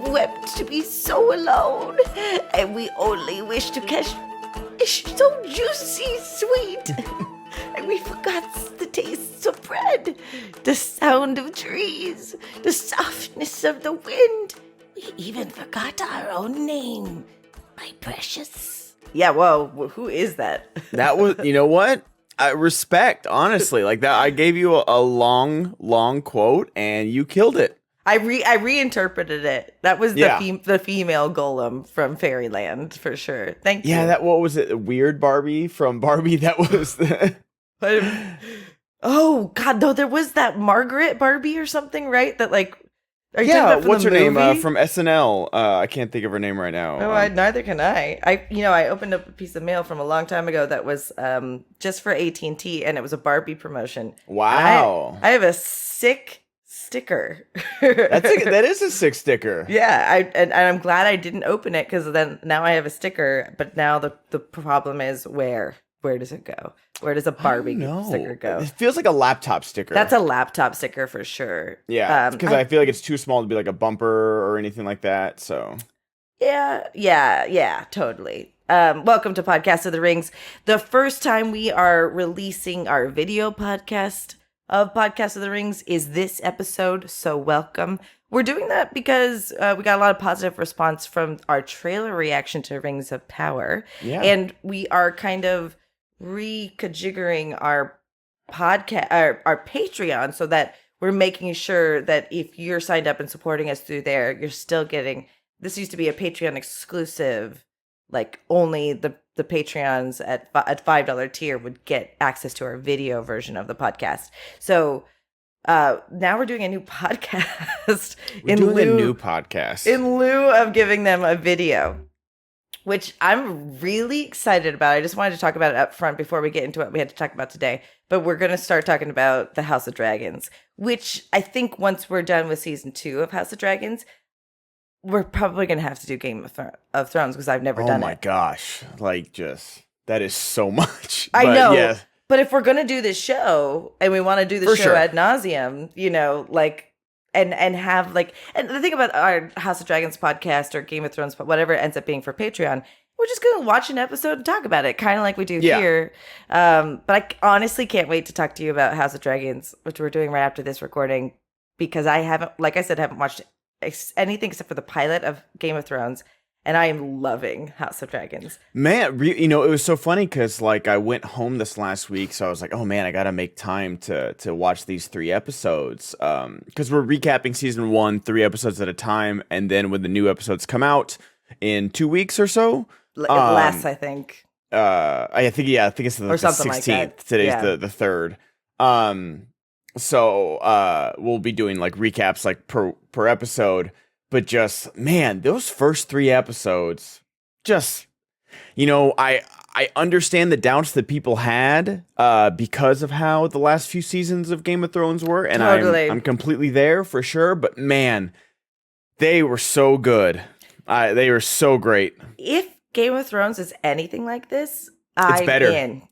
wept to be so alone, and we only wished to catch so juicy sweet. And we forgot the taste of bread, the sound of trees, the softness of the wind. We even forgot our own name, my precious. Yeah, whoa, who is that? That was, you know what? Respect, honestly. Like that, I gave you a long quote, and you killed it. I reinterpreted it. That was the female Gollum from Fairyland for sure. Thank you. Yeah, what was it? Weird Barbie from Barbie. That was the. Oh God, no! There was that Margaret Barbie or something, right? That like. Are you talking about what's her movie? name from SNL? I can't think of her name right now. Oh, neither can I. I opened up a piece of mail from a long time ago that was just for AT&T, and it was a Barbie promotion. Wow! I have a sick sticker. That is a sick sticker. Yeah, and I'm glad I didn't open it because then now I have a sticker. But now the problem is where does it go? Where does a Barbie sticker go? It feels like a laptop sticker. That's a laptop sticker for sure. Yeah, because I feel like it's too small to be like a bumper or anything like that. So yeah, totally. Welcome to Podcast of the Rings. The first time we are releasing our video podcast of Podcast of the Rings is this episode, so welcome. We're doing that because we got a lot of positive response from our trailer reaction to Rings of Power. Yeah. And we are kind of reconfiguring our podcast, our Patreon, so that we're making sure that if you're signed up and supporting us through there, you're still getting, this used to be a Patreon exclusive, like only the Patreons at $5 tier would get access to our video version of the podcast. So now we're doing a new podcast. A new podcast in lieu of giving them a video, which I'm really excited about. I just wanted to talk about it up front before we get into what we had to talk about today. But we're going to start talking about the House of Dragons, which I think once we're done with season 2 of House of Dragons, we're probably going to have to do Game of Thrones because I've never done it. Oh my gosh. That is so much. I know. Yeah. But if we're going to do this show and we want to do the show ad nauseum, and have and the thing about our House of Dragons podcast or Game of Thrones, but whatever it ends up being for Patreon, we're just going to watch an episode and talk about it, kind of like we do here. But I honestly can't wait to talk to you about House of Dragons, which we're doing right after this recording, because I haven't watched anything except for the pilot of Game of Thrones. And I am loving House of Dragons. Man, it was so funny because I went home this last week, so I was like, oh man, I gotta make time to watch these 3 episodes. Because we're recapping season 1, 3 episodes at a time, and then when the new episodes come out in 2 weeks or so. Less, I think. I think it's the 16th. Like that. Today's the 3rd. So we'll be doing recaps per episode. But just, man, those first 3 episodes, just, I understand the doubts that people had because of how the last few seasons of Game of Thrones were. And totally. I'm completely there for sure. But man, they were so good. They were so great. If Game of Thrones is anything like this, it's better. In.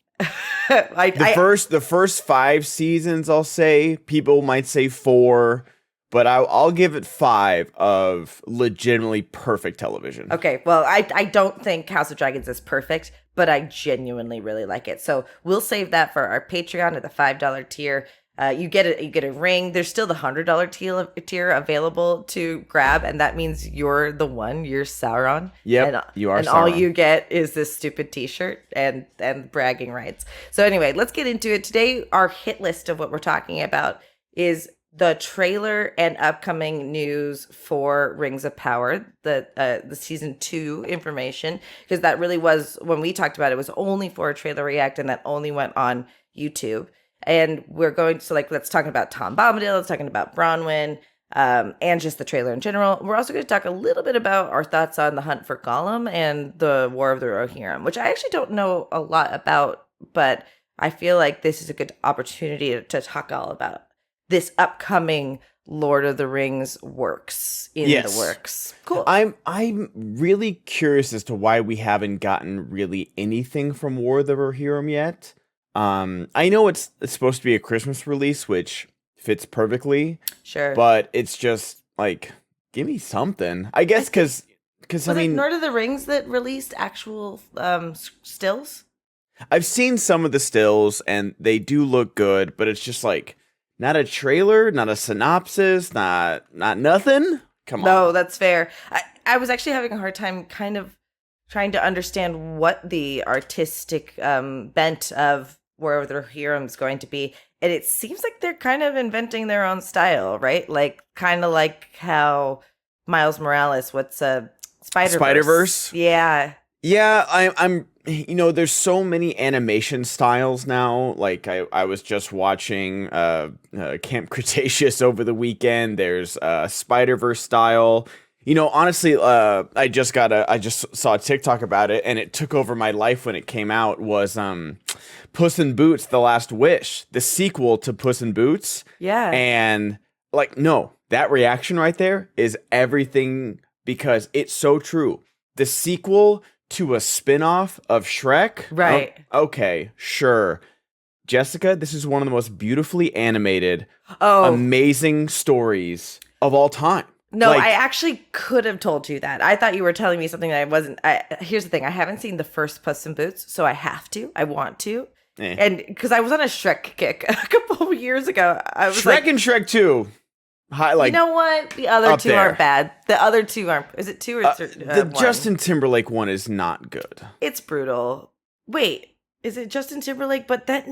The first 5 seasons, I'll say, people might say 4. But I'll give it 5 of legitimately perfect television. Okay, well, I don't think House of Dragons is perfect, but I genuinely really like it. So we'll save that for our Patreon at the $5 tier. You get a ring. There's still the $100 tier available to grab, and that means you're the one. You're Sauron. Yep, you are. And Sauron. all you get is this stupid T-shirt and bragging rights. So anyway, let's get into it today. Our hit list of what we're talking about is the trailer and upcoming news for Rings of Power, the season 2 information, because that really was, when we talked about it, was only for a trailer react, and that only went on YouTube. And we're going to let's talk about Tom Bombadil, let's talking about Bronwyn, and just the trailer in general. We're also going to talk a little bit about our thoughts on the hunt for Gollum and the War of the Rohirrim, which I actually don't know a lot about, but I feel like this is a good opportunity to talk all about this upcoming Lord of the Rings works in the works. Cool. I'm really curious as to why we haven't gotten really anything from War of the Rohirrim yet. I know it's supposed to be a Christmas release, which fits perfectly. Sure. But it's just give me something. I guess because Was I it mean, Lord of the Rings that released actual stills? I've seen some of the stills and they do look good, but it's just like not a trailer, not a synopsis, not nothing. Come on. No, that's fair. I was actually having a hard time kind of trying to understand what the artistic bent of where the Rohirrim's going to be. And it seems like they're kind of inventing their own style, right? Like kind of like how Miles Morales, what's Spider-Verse? Yeah. Yeah, I'm there's so many animation styles now. Like I was just watching Camp Cretaceous over the weekend. There's Spider-Verse style. Honestly, I just saw a TikTok about it, and it took over my life when it came out. Was Puss in Boots: The Last Wish, the sequel to Puss in Boots? Yeah. And like, no, that reaction right there is everything because it's so true. The sequel to a spin-off of Shrek? Right. Oh, okay, sure. Jessica, this is one of the most beautifully animated, amazing stories of all time. No, I actually could have told you that. I thought you were telling me something that I wasn't. Here's the thing. I haven't seen the first Puss in Boots, so I have to. I want to. And because I was on a Shrek kick a couple of years ago. I was Shrek and Shrek 2. You know what? The other two aren't bad. The other two aren't. Is it two or the one? Justin Timberlake one is not good. It's brutal. Wait, is it Justin Timberlake? But that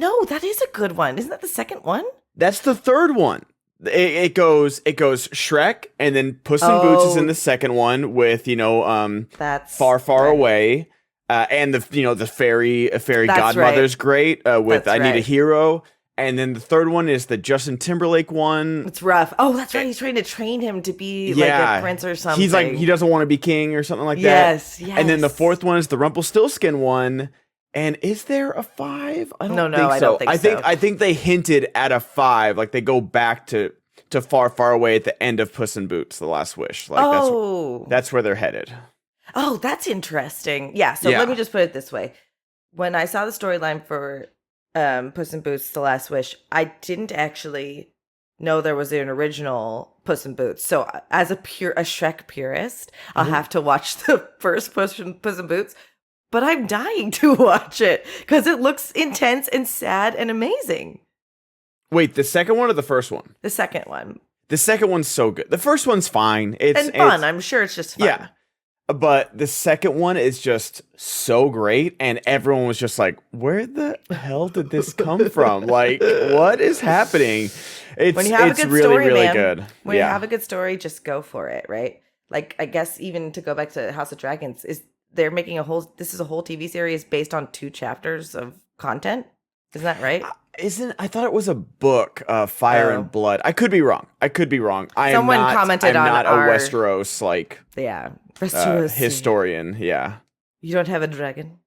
is a good one. Isn't that the second one? That's the third one. It goes Shrek, and then Puss in Boots is in the second one with that's Far Far Away, and the fairy godmother's great with I Need a Hero, and then the third one is the Justin Timberlake one. It's rough. Oh, that's right. He's trying to train him to be like a prince or something. He's like he doesn't want to be king or something like that. Yes. And then the fourth one is the Rumpelstiltskin one. And is there a 5? I don't think so. I don't think so. I think they hinted at a 5, like they go back to Far Far Away at the end of Puss in Boots: The Last Wish. Like that's where they're headed. Oh, that's interesting. Yeah. So let me just put it this way: when I saw the storyline for Puss in Boots: The Last Wish, I didn't actually know there was an original Puss in Boots. So as a Shrek purist, I'll have to watch the first Puss in Boots. But I'm dying to watch it because it looks intense and sad and amazing. Wait, the second one or the first one? The second one. The second one's so good. The first one's fine. It's fun. I'm sure it's just fun. Yeah. But the second one is just so great. And everyone was just like, where the hell did this come from? Like, what is happening? When you have a good really, story, really man, good. When you have a good story, just go for it, right? Like, I guess even to go back to House of Dragons, they're making this is a whole TV series based on 2 chapters of content. Isn't that right? I thought it was a book, Fire and Blood. I could be wrong. Someone commented I'm on not our a Westeros historian. Yeah. You don't have a dragon?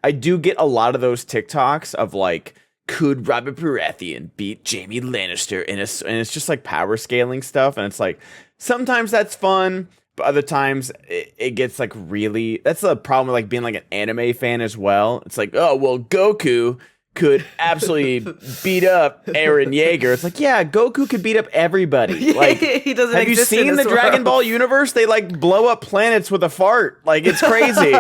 I do get a lot of those TikToks of like, could Robert Baratheon beat Jaime Lannister and it's just like power scaling stuff, and it's like sometimes that's fun. But other times it gets like really, that's the problem with like being like an anime fan as well. It's like, oh, well, Goku could absolutely beat up Eren Yeager. It's like, yeah, Goku could beat up everybody. Like, he doesn't. Have you seen the Dragon Ball universe? They like blow up planets with a fart. Like, it's crazy.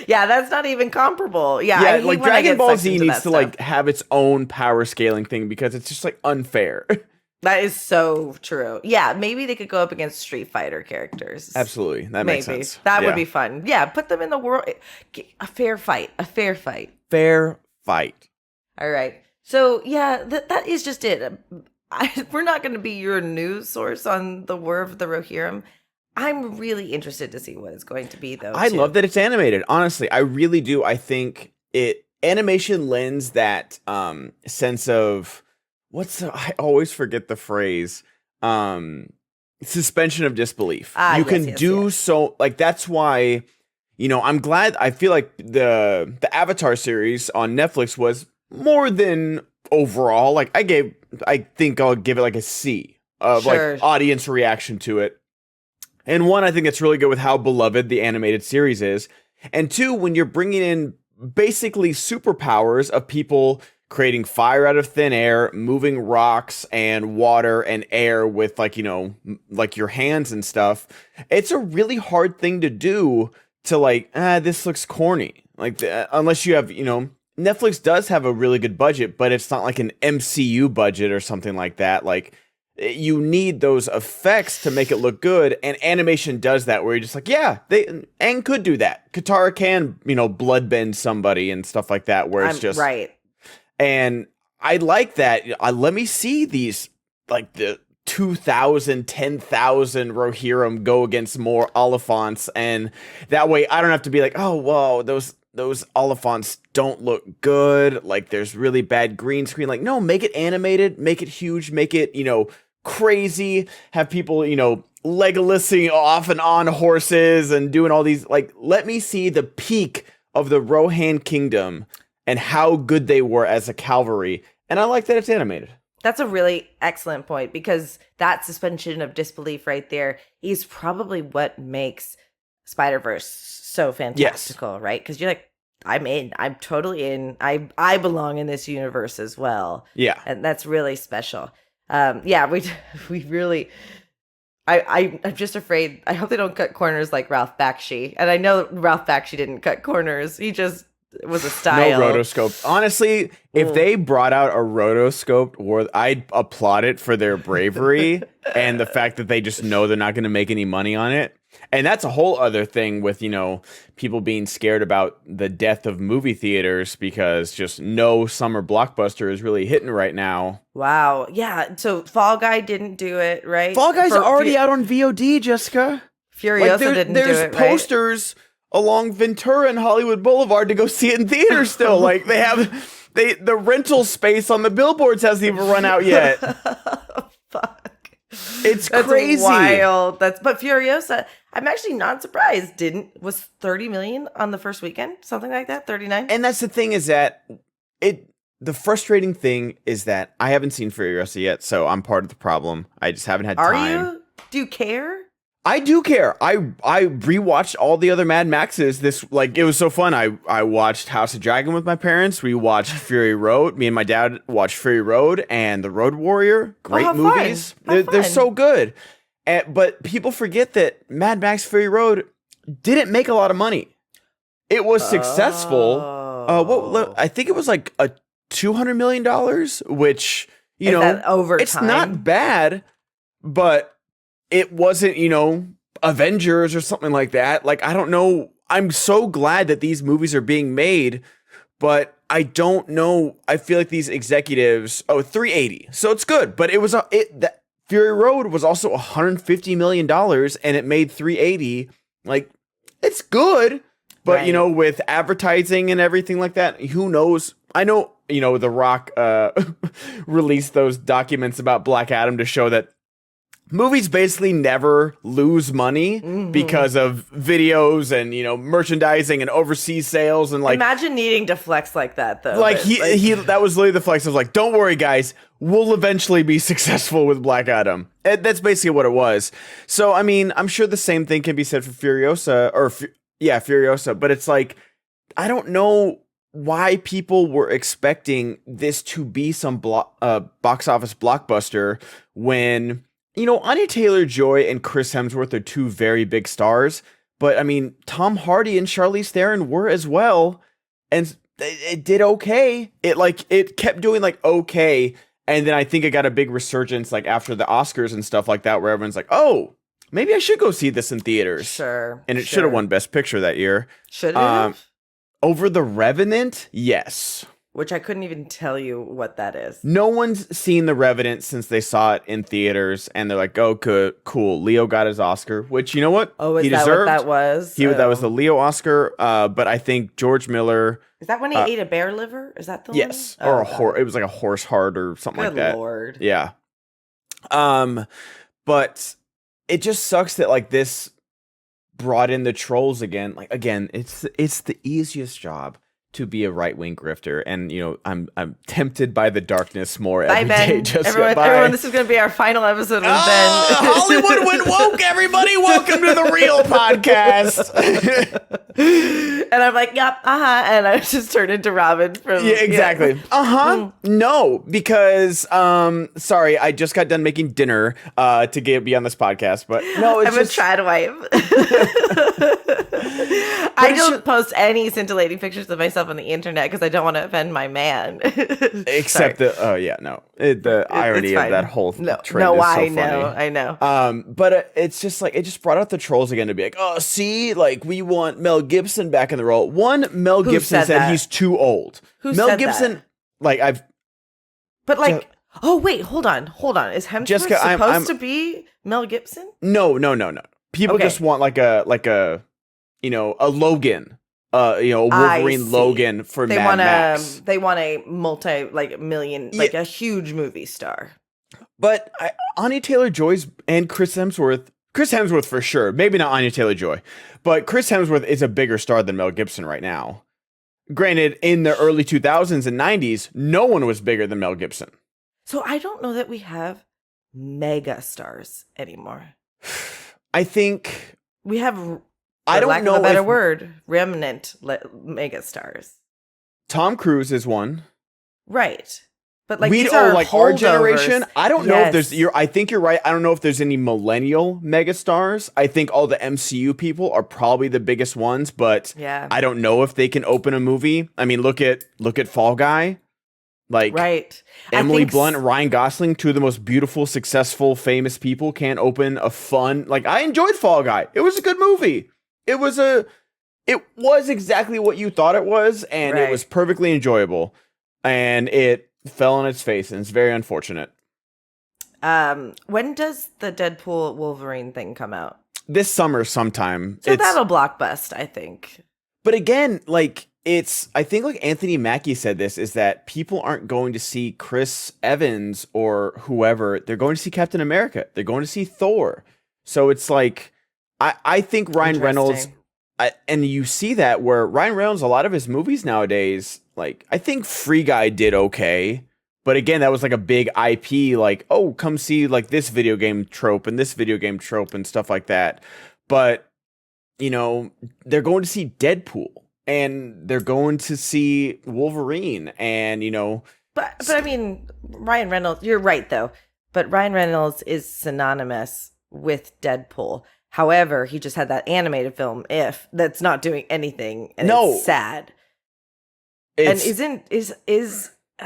Yeah, that's not even comparable. Yeah, yeah, like Dragon Ball Z needs to like have its own power scaling thing because it's just like unfair. That is so true. Yeah, maybe they could go up against Street Fighter characters. Absolutely. That makes sense. That would be fun. Yeah, put them in the world. A fair fight. Fair fight. All right. So, yeah, that is just it. We're not going to be your news source on the War of the Rohirrim. I'm really interested to see what it's going to be, though. I love that it's animated. Honestly, I really do. I think animation lends that sense of... I always forget the phrase. Suspension of disbelief. You can do so, like, that's why, I'm glad. I feel like the Avatar series on Netflix was more than overall. Like, I think I'll give it like a C of like audience reaction to it. And 1, I think it's really good with how beloved the animated series is. And 2, when you're bringing in basically superpowers of people creating fire out of thin air, moving rocks and water and air with like, like your hands and stuff. It's a really hard thing to do to like, this looks corny. Like, unless you have, Netflix does have a really good budget, but it's not like an MCU budget or something like that. Like, you need those effects to make it look good, and animation does that, where you're just like, yeah, Aang could do that. Katara can, blood bend somebody and stuff like that, where it's just right. And I like that. Let me see these, like the 2,000, 10,000 Rohirrim go against more Oliphants, and that way I don't have to be like, oh, whoa, those Oliphants don't look good. Like, there's really bad green screen. Like, no, make it animated, make it huge, make it, crazy, have people, Legolasing off and on horses and doing all these, like, let me see the peak of the Rohan kingdom and how good they were as a cavalry. And I like that it's animated. That's a really excellent point, because that suspension of disbelief right there is probably what makes Spider-Verse so fantastical, right? Because you're like, I'm in. I'm totally in. I belong in this universe as well. Yeah. And that's really special. We really... I'm just afraid. I hope they don't cut corners like Ralph Bakshi. And I know Ralph Bakshi didn't cut corners. He just was a style. No rotoscope. Honestly, if they brought out a rotoscope, I'd applaud it for their bravery and the fact that they just know they're not going to make any money on it. And that's a whole other thing with, people being scared about the death of movie theaters, because just no summer blockbuster is really hitting right now. Wow. Yeah. So Fall Guy didn't do it, right? Fall Guy's already out on VOD, Jessica. Furiosa didn't do it, There's posters along Ventura and Hollywood Boulevard to go see it in theaters still. Like, the rental space on the billboards hasn't even run out yet. Fuck. It's That's crazy. Wild. But Furiosa, I'm actually not surprised. Was 30 million on the first weekend? Something like that? 39? And that's the thing, is that the frustrating thing is that I haven't seen Furiosa yet, so I'm part of the problem. I just haven't had time. Are you? Do you care? I do care. I rewatched all the other Mad Maxes. It was so fun. I watched House of Dragon with my parents. We watched Fury Road. Me and my dad watched Fury Road and The Road Warrior. Great movies. They're so good. But people forget that Mad Max Fury Road didn't make a lot of money. It was successful. I think it was like a $200 million, which, it's not bad, but it wasn't, Avengers or something like that. Like, I don't know. I'm so glad that these movies are being made, but I don't know. I feel like these executives, 380. So it's good, but Fury Road was also $150 million and it made 380. Like, it's good, but with advertising and everything like that, who knows? I know, The Rock released those documents about Black Adam to show that movies basically never lose money because of videos and, merchandising and overseas sales and imagine needing to flex like that though. Like that was literally the flex of like, don't worry guys, we'll eventually be successful with Black Adam. And that's basically what it was. So, I mean, I'm sure the same thing can be said for Furiosa Furiosa, but it's like, I don't know why people were expecting this to be some box office blockbuster when, Anya Taylor-Joy and Chris Hemsworth are two very big stars, but I mean, Tom Hardy and Charlize Theron were as well, and it did okay. It kept doing okay, and then I think it got a big resurgence after the Oscars and stuff like that, where everyone's like, oh, maybe I should go see this in theaters. Sure. And it should have won Best Picture that year. Should it have? Over The Revenant, yes. Which I couldn't even tell you what that is. No one's seen The Revenant since they saw it in theaters, and they're like, oh, cool. Leo got his Oscar, which, you know what? Oh, is he that deserved. What that was? That was the Leo Oscar, but I think George Miller... Is that when he ate a bear liver? Is that the one? Yes, or it was like a horse heart or something like that. Good Lord. Yeah. But it just sucks that, this brought in the trolls again. Again, it's the easiest job to be a right-wing grifter, and I'm tempted by the darkness more every day. Everyone, this is going to be our final episode with Ben. Hollywood went woke, everybody. Welcome to the real podcast. And I'm like, yep, and I just turned into Robin from Yeah, exactly. No, because sorry, I just got done making dinner to be on this podcast, but no, it's I'm a trad wife. I don't post any scintillating pictures of myself on the internet because I don't want to offend my man. Except the irony of that whole trend is so funny. I know. But it's just like it just brought out the trolls again to be like, oh, see, like we want Mel Gibson back in the role. Mel Gibson said he's too old. Mel Gibson, that? Like I've. But like, oh wait, hold on. Is Hemsworth Jessica, supposed to be Mel Gibson? No. People just want like a a Logan, a Wolverine Logan for Mad Max. They want a million, like a huge movie star. But Anya Taylor-Joy's and Chris Hemsworth for sure. Maybe not Anya Taylor-Joy, but Chris Hemsworth is a bigger star than Mel Gibson right now. Granted, in the early 2000s and 90s, no one was bigger than Mel Gibson. So I don't know that we have mega stars anymore. I think we have. I don't know a better word, remnant mega stars. Tom Cruise is one, right? But like these are like our generation. I don't know if there's. I think you're right. I don't know if there's any millennial megastars. I think all the MCU people are probably the biggest ones, but I don't know if they can open a movie. I mean, look at Fall Guy, like right. Emily Blunt, Ryan Gosling, two of the most beautiful, successful, famous people can't open a fun. Like I enjoyed Fall Guy. It was a good movie. It was exactly what you thought it was, and it was perfectly enjoyable. And it fell on its face, and it's very unfortunate. When does the Deadpool Wolverine thing come out? This summer sometime. So that'll blockbust, I think. But again, like I think like Anthony Mackie said this, is that people aren't going to see Chris Evans or whoever. They're going to see Captain America. They're going to see Thor. So it's like, I think Ryan Reynolds, and you see that where Ryan Reynolds, a lot of his movies nowadays, like I think Free Guy did okay, but again, that was like a big IP, like, oh, come see like this video game trope and this video game trope and stuff like that. But, they're going to see Deadpool and they're going to see Wolverine and, But I mean, Ryan Reynolds, you're right though, but Ryan Reynolds is synonymous with Deadpool. However, he just had that animated film, that's not doing anything, and it's sad. And is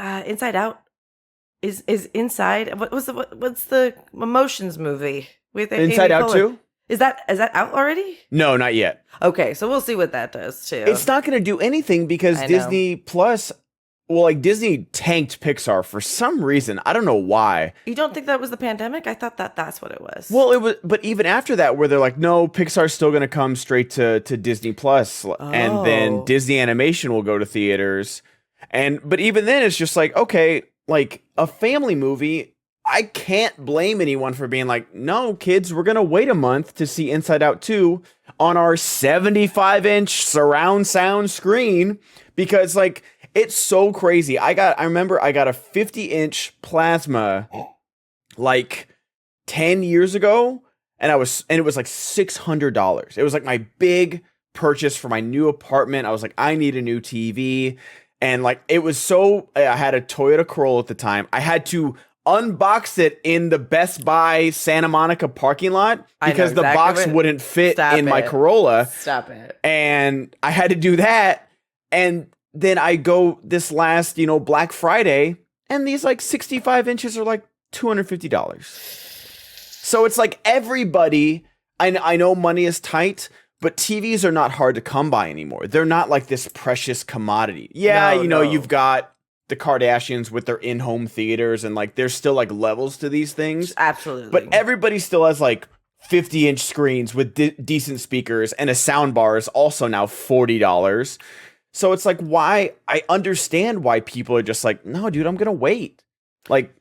Inside Out? Is Inside? What's the Emotions movie with Inside Out 2? Is that out already? No, not yet. Okay, so we'll see what that does too. It's not going to do anything because Disney Plus. Well, like Disney tanked Pixar for some reason. I don't know why. You don't think that was the pandemic? I thought that's what it was. Well, it was, but even after that, where they're like, no, Pixar's still going to come straight to Disney Plus, and then Disney Animation will go to theaters. But even then, it's just like, okay, like a family movie. I can't blame anyone for being like, no, kids, we're going to wait a month to see Inside Out 2 on our 75-inch surround sound screen because, like, it's so crazy. I remember I got a 50-inch plasma like 10 years ago, and it was like $600. It was like my big purchase for my new apartment. I was like, I need a new TV. And like it was I had a Toyota Corolla at the time. I had to unbox it in the Best Buy Santa Monica parking lot because the box wouldn't fit in my Corolla. Stop it. And I had to do that. And then I go this last, Black Friday, and these like 65 inches are like $250. So it's like everybody, I know money is tight, but TVs are not hard to come by anymore. They're not like this precious commodity. Yeah, you've got the Kardashians with their in-home theaters, and like there's still like levels to these things. Absolutely. But everybody still has like 50-inch screens with decent speakers, and a sound bar is also now $40. So it's like, why? I understand why people are just like, no, dude, I'm going to wait. Like,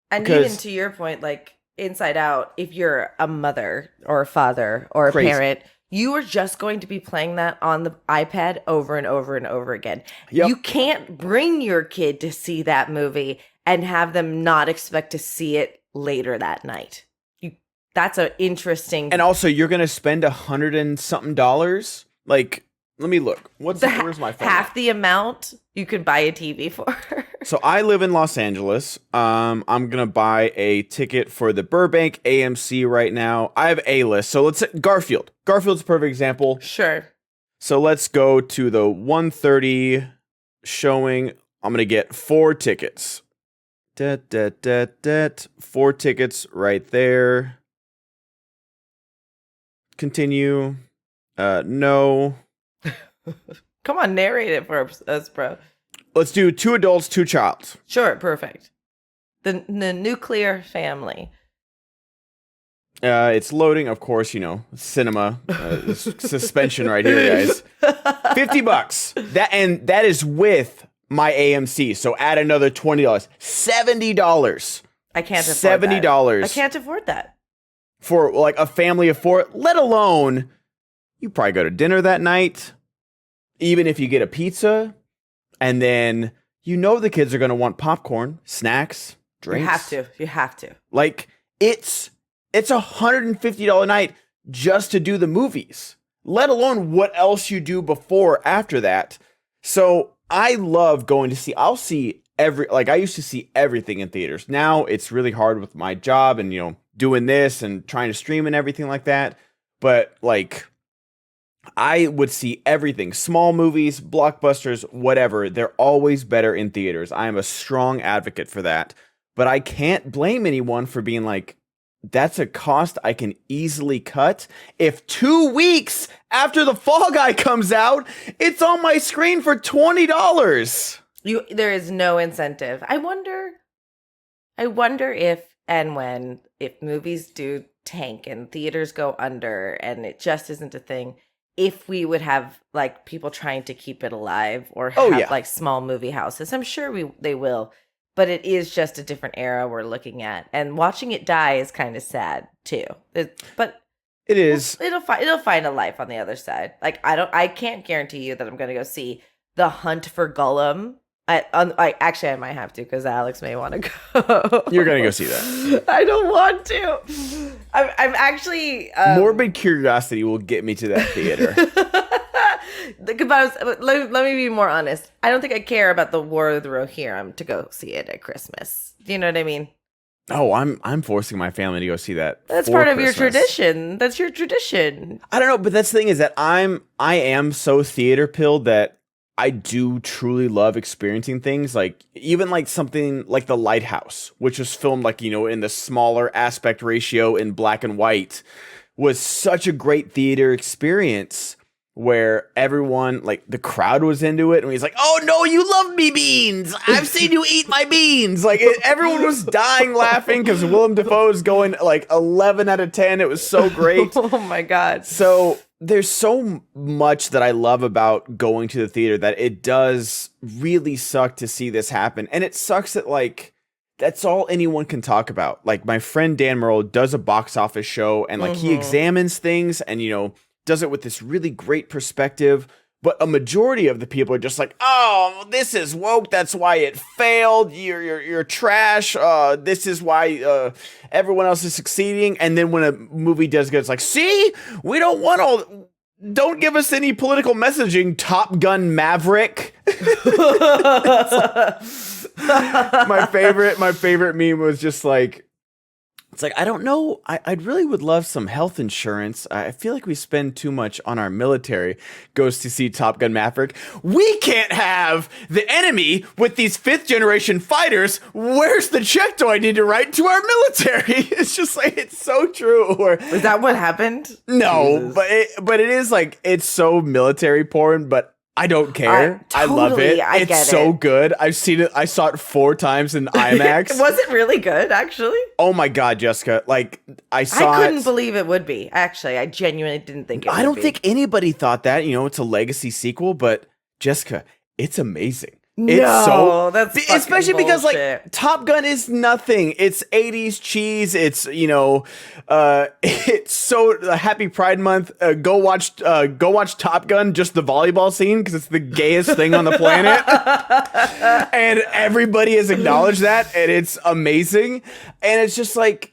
and even to your point, like Inside Out, if you're a mother or a father or a parent, you are just going to be playing that on the iPad over and over and over again. Yep. You can't bring your kid to see that movie and have them not expect to see it later that night. That's an interesting. And also, you're gonna spend $100 and something. Like, let me look. Where's my phone? Half the amount you could buy a TV for. So I live in Los Angeles. I'm gonna buy a ticket for the Burbank AMC right now. I have A-list, so let's say Garfield. Garfield's a perfect example. Sure. So let's go to the 1:30 showing. I'm gonna get 4 tickets. 4 tickets right there. Continue. No. Come on, narrate it for us, bro. Let's do 2 adults, 2 child. Sure, perfect. The nuclear family. It's loading, of course, cinema suspension right here, guys. $50. That is with my AMC. So add another $20. $70. I can't afford $70. I can't afford that. For like a family of 4, let alone you probably go to dinner that night, even if you get a pizza, and then the kids are going to want popcorn, snacks, drinks. You have to. Like, it's $150 night just to do the movies, let alone what else you do before, after that. So I love going to see, I used to see everything in theaters. Now it's really hard with my job and, doing this and trying to stream and everything like that. But like, I would see everything, small movies, blockbusters, whatever. They're always better in theaters. I am a strong advocate for that. But I can't blame anyone for being like, that's a cost I can easily cut. If 2 weeks after The Fall Guy comes out, it's on my screen for $20. There is no incentive. I wonder if and when, if movies do tank and theaters go under and it just isn't a thing, if we would have like people trying to keep it alive or have like small movie houses. I'm sure they will, but it is just a different era we're looking at, and watching it die is kind of sad too. But it is. It'll find a life on the other side. Like I can't guarantee you that I'm going to go see The Hunt for Gollum. I might have to because Alex may want to go. You're gonna go see that. I don't want to. I'm actually morbid curiosity will get me to that theater. Let me be more honest. I don't think I care about the War of the Rohirrim to go see it at Christmas. Do you know what I mean? Oh, I'm forcing my family to go see that. That's part of your tradition. That's your tradition. I don't know, but that's the thing is that I am so theater pilled that I do truly love experiencing things, like even like something like The Lighthouse, which was filmed like, in the smaller aspect ratio in black and white, was such a great theater experience where everyone, like the crowd was into it. And he's like, oh no, you love me beans. I've seen you eat my beans. Like everyone was dying laughing because Willem Dafoe is going like 11 out of 10. It was so great. Oh my God. So there's so much that I love about going to the theater that it does really suck to see this happen. And it sucks that like, that's all anyone can talk about. Like my friend Dan Merle does a box office show and like he examines things and, does it with this really great perspective. But a majority of the people are just like, oh, this is woke. That's why it failed. You're trash. This is why everyone else is succeeding. And then when a movie does good, it's like, see, we don't want all. Don't give us any political messaging. Top Gun Maverick. my favorite meme was just like, it's like, I don't know. I'd really would love some health insurance. I feel like we spend too much on our military. Goes to see Top Gun Maverick. We can't have the enemy with these 5th generation fighters. Where's the check do I need to write to our military? It's just like, it's so true. Is that what happened? No, Jesus. but it is like, it's so military porn, but I don't care. I love it. It's so good. I've seen it. I saw it 4 times in IMAX. Was it really good, actually? Oh my God, Jessica. Like, I couldn't believe it would be. Actually, I genuinely didn't think it would be. I don't think anybody thought that. It's a legacy sequel, but Jessica, it's amazing. That's especially because bullshit. Like Top Gun is nothing. It's 80s cheese. It's it's so Happy Pride Month. Go watch Top Gun, just the volleyball scene because it's the gayest thing on the planet, and everybody has acknowledged that, and it's amazing. And it's just like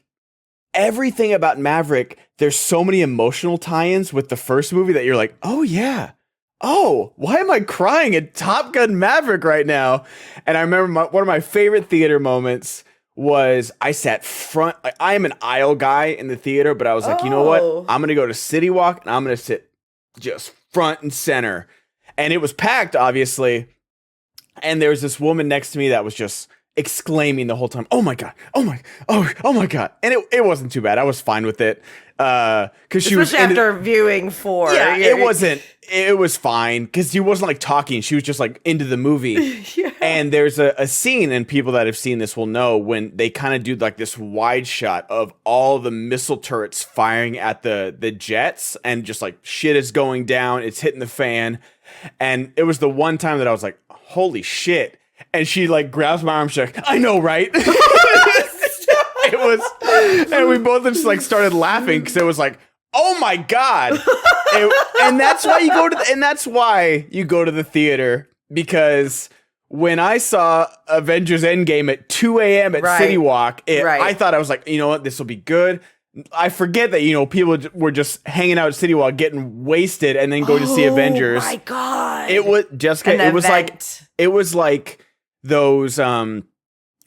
everything about Maverick, there's so many emotional tie-ins with the first movie that you're like, oh yeah. Oh, why am I crying at Top Gun Maverick right now? And I remember one of my favorite theater moments was I sat front. Like, I am an aisle guy in the theater, but I was like, you know what? I'm going to go to City Walk and I'm going to sit just front and center. And it was packed, obviously. And there was this woman next to me that was just exclaiming the whole time, oh my God, oh my God. And it wasn't too bad. I was fine with it. Cause she was after viewing 4. Yeah, it was fine. Cause she wasn't like talking. She was just like into the movie. Yeah. And there's a scene, and people that have seen this will know, when they kind of do like this wide shot of all the missile turrets firing at the jets, and just like shit is going down. It's hitting the fan. And it was the one time that I was like, holy shit. And she like grabs my arm. She's like, I know, right? It was, and we both just like started laughing because it was like, oh my God. And that's why you go to the theater, because when I saw Avengers Endgame at 2 a.m. at City Walk, I thought, I was like, you know what, this will be good. I forget that, people were just hanging out at City Walk getting wasted and then going to see Avengers. Oh my God. It was Jessica. It was like those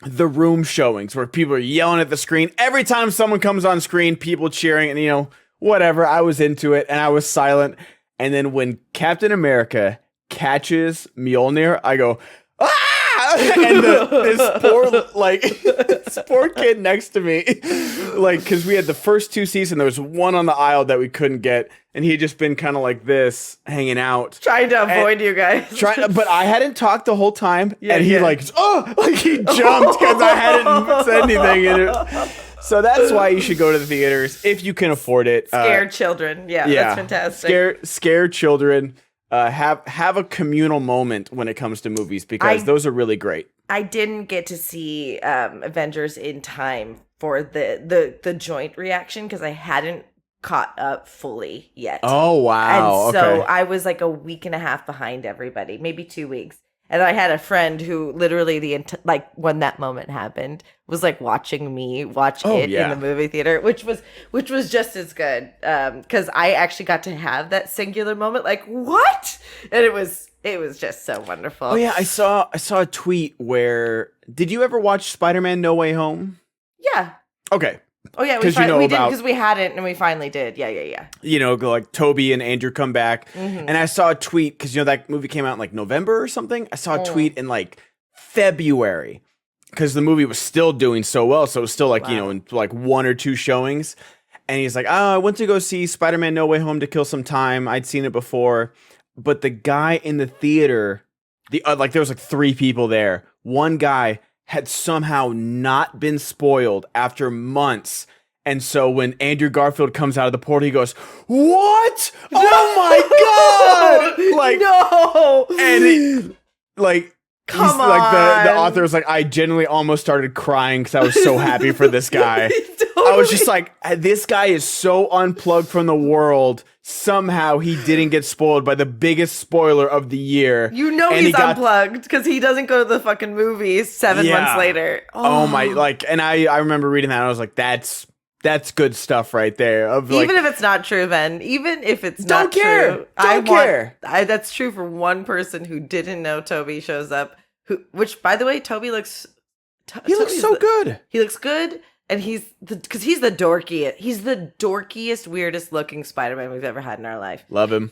the Room showings where people are yelling at the screen every time someone comes on screen, people cheering, and whatever. I was into it and I was silent. And then when Captain America catches Mjolnir, I go, ah! And this poor kid next to me, like, because we had the first 2 seats and there was one on the aisle that we couldn't get, and he had just been kind of like this, hanging out, trying to avoid you guys. But I hadn't talked the whole time, and he he jumped because I hadn't said anything, and so that's why you should go to the theaters if you can afford it. Scare children, that's fantastic. Scare children. Have a communal moment when it comes to movies, because those are really great. I didn't get to see Avengers in time for the joint reaction because I hadn't caught up fully yet. Oh wow! And so I was like a week and a half behind everybody, maybe 2 weeks. And I had a friend who literally when that moment happened was like watching me watch in the movie theater, which was just as good. Cause I actually got to have that singular moment. Like, what? And it was just so wonderful. Oh yeah. I saw a tweet where, did you ever watch Spider-Man No Way Home? Yeah. Okay. Oh yeah, we did because we hadn't, and we finally did. Yeah. Like Toby and Andrew come back, Mm-hmm. and I saw a tweet because that movie came out in like November or something. I saw a tweet in like February because the movie was still doing so well, so it was still like in like 1 or 2 showings, and he's like, "Oh, I went to go see Spider-Man No Way Home to kill some time. I'd seen it before, but the guy in the theater, there was like 3 people there. One guy had somehow not been spoiled after months." And so when Andrew Garfield comes out of the portal, he goes, "What? Oh my God!" Like, no. And come on. Like the author was like, I genuinely almost started crying because I was so happy for this guy. Totally. I was just like, this guy is so unplugged from the world. Somehow he didn't get spoiled by the biggest spoiler of the year. He's unplugged because he doesn't go to the fucking movies 7 months later. Oh my, and I remember reading that and I was like, that's good stuff right there. Even if it's not true, Ben. Even if it's not true. Don't care. That's true for one person who didn't know Toby shows up. Which, by the way, Toby looks... He looks so good. He looks good, and he's the dorkiest, weirdest looking Spider-Man we've ever had in our life. Love him.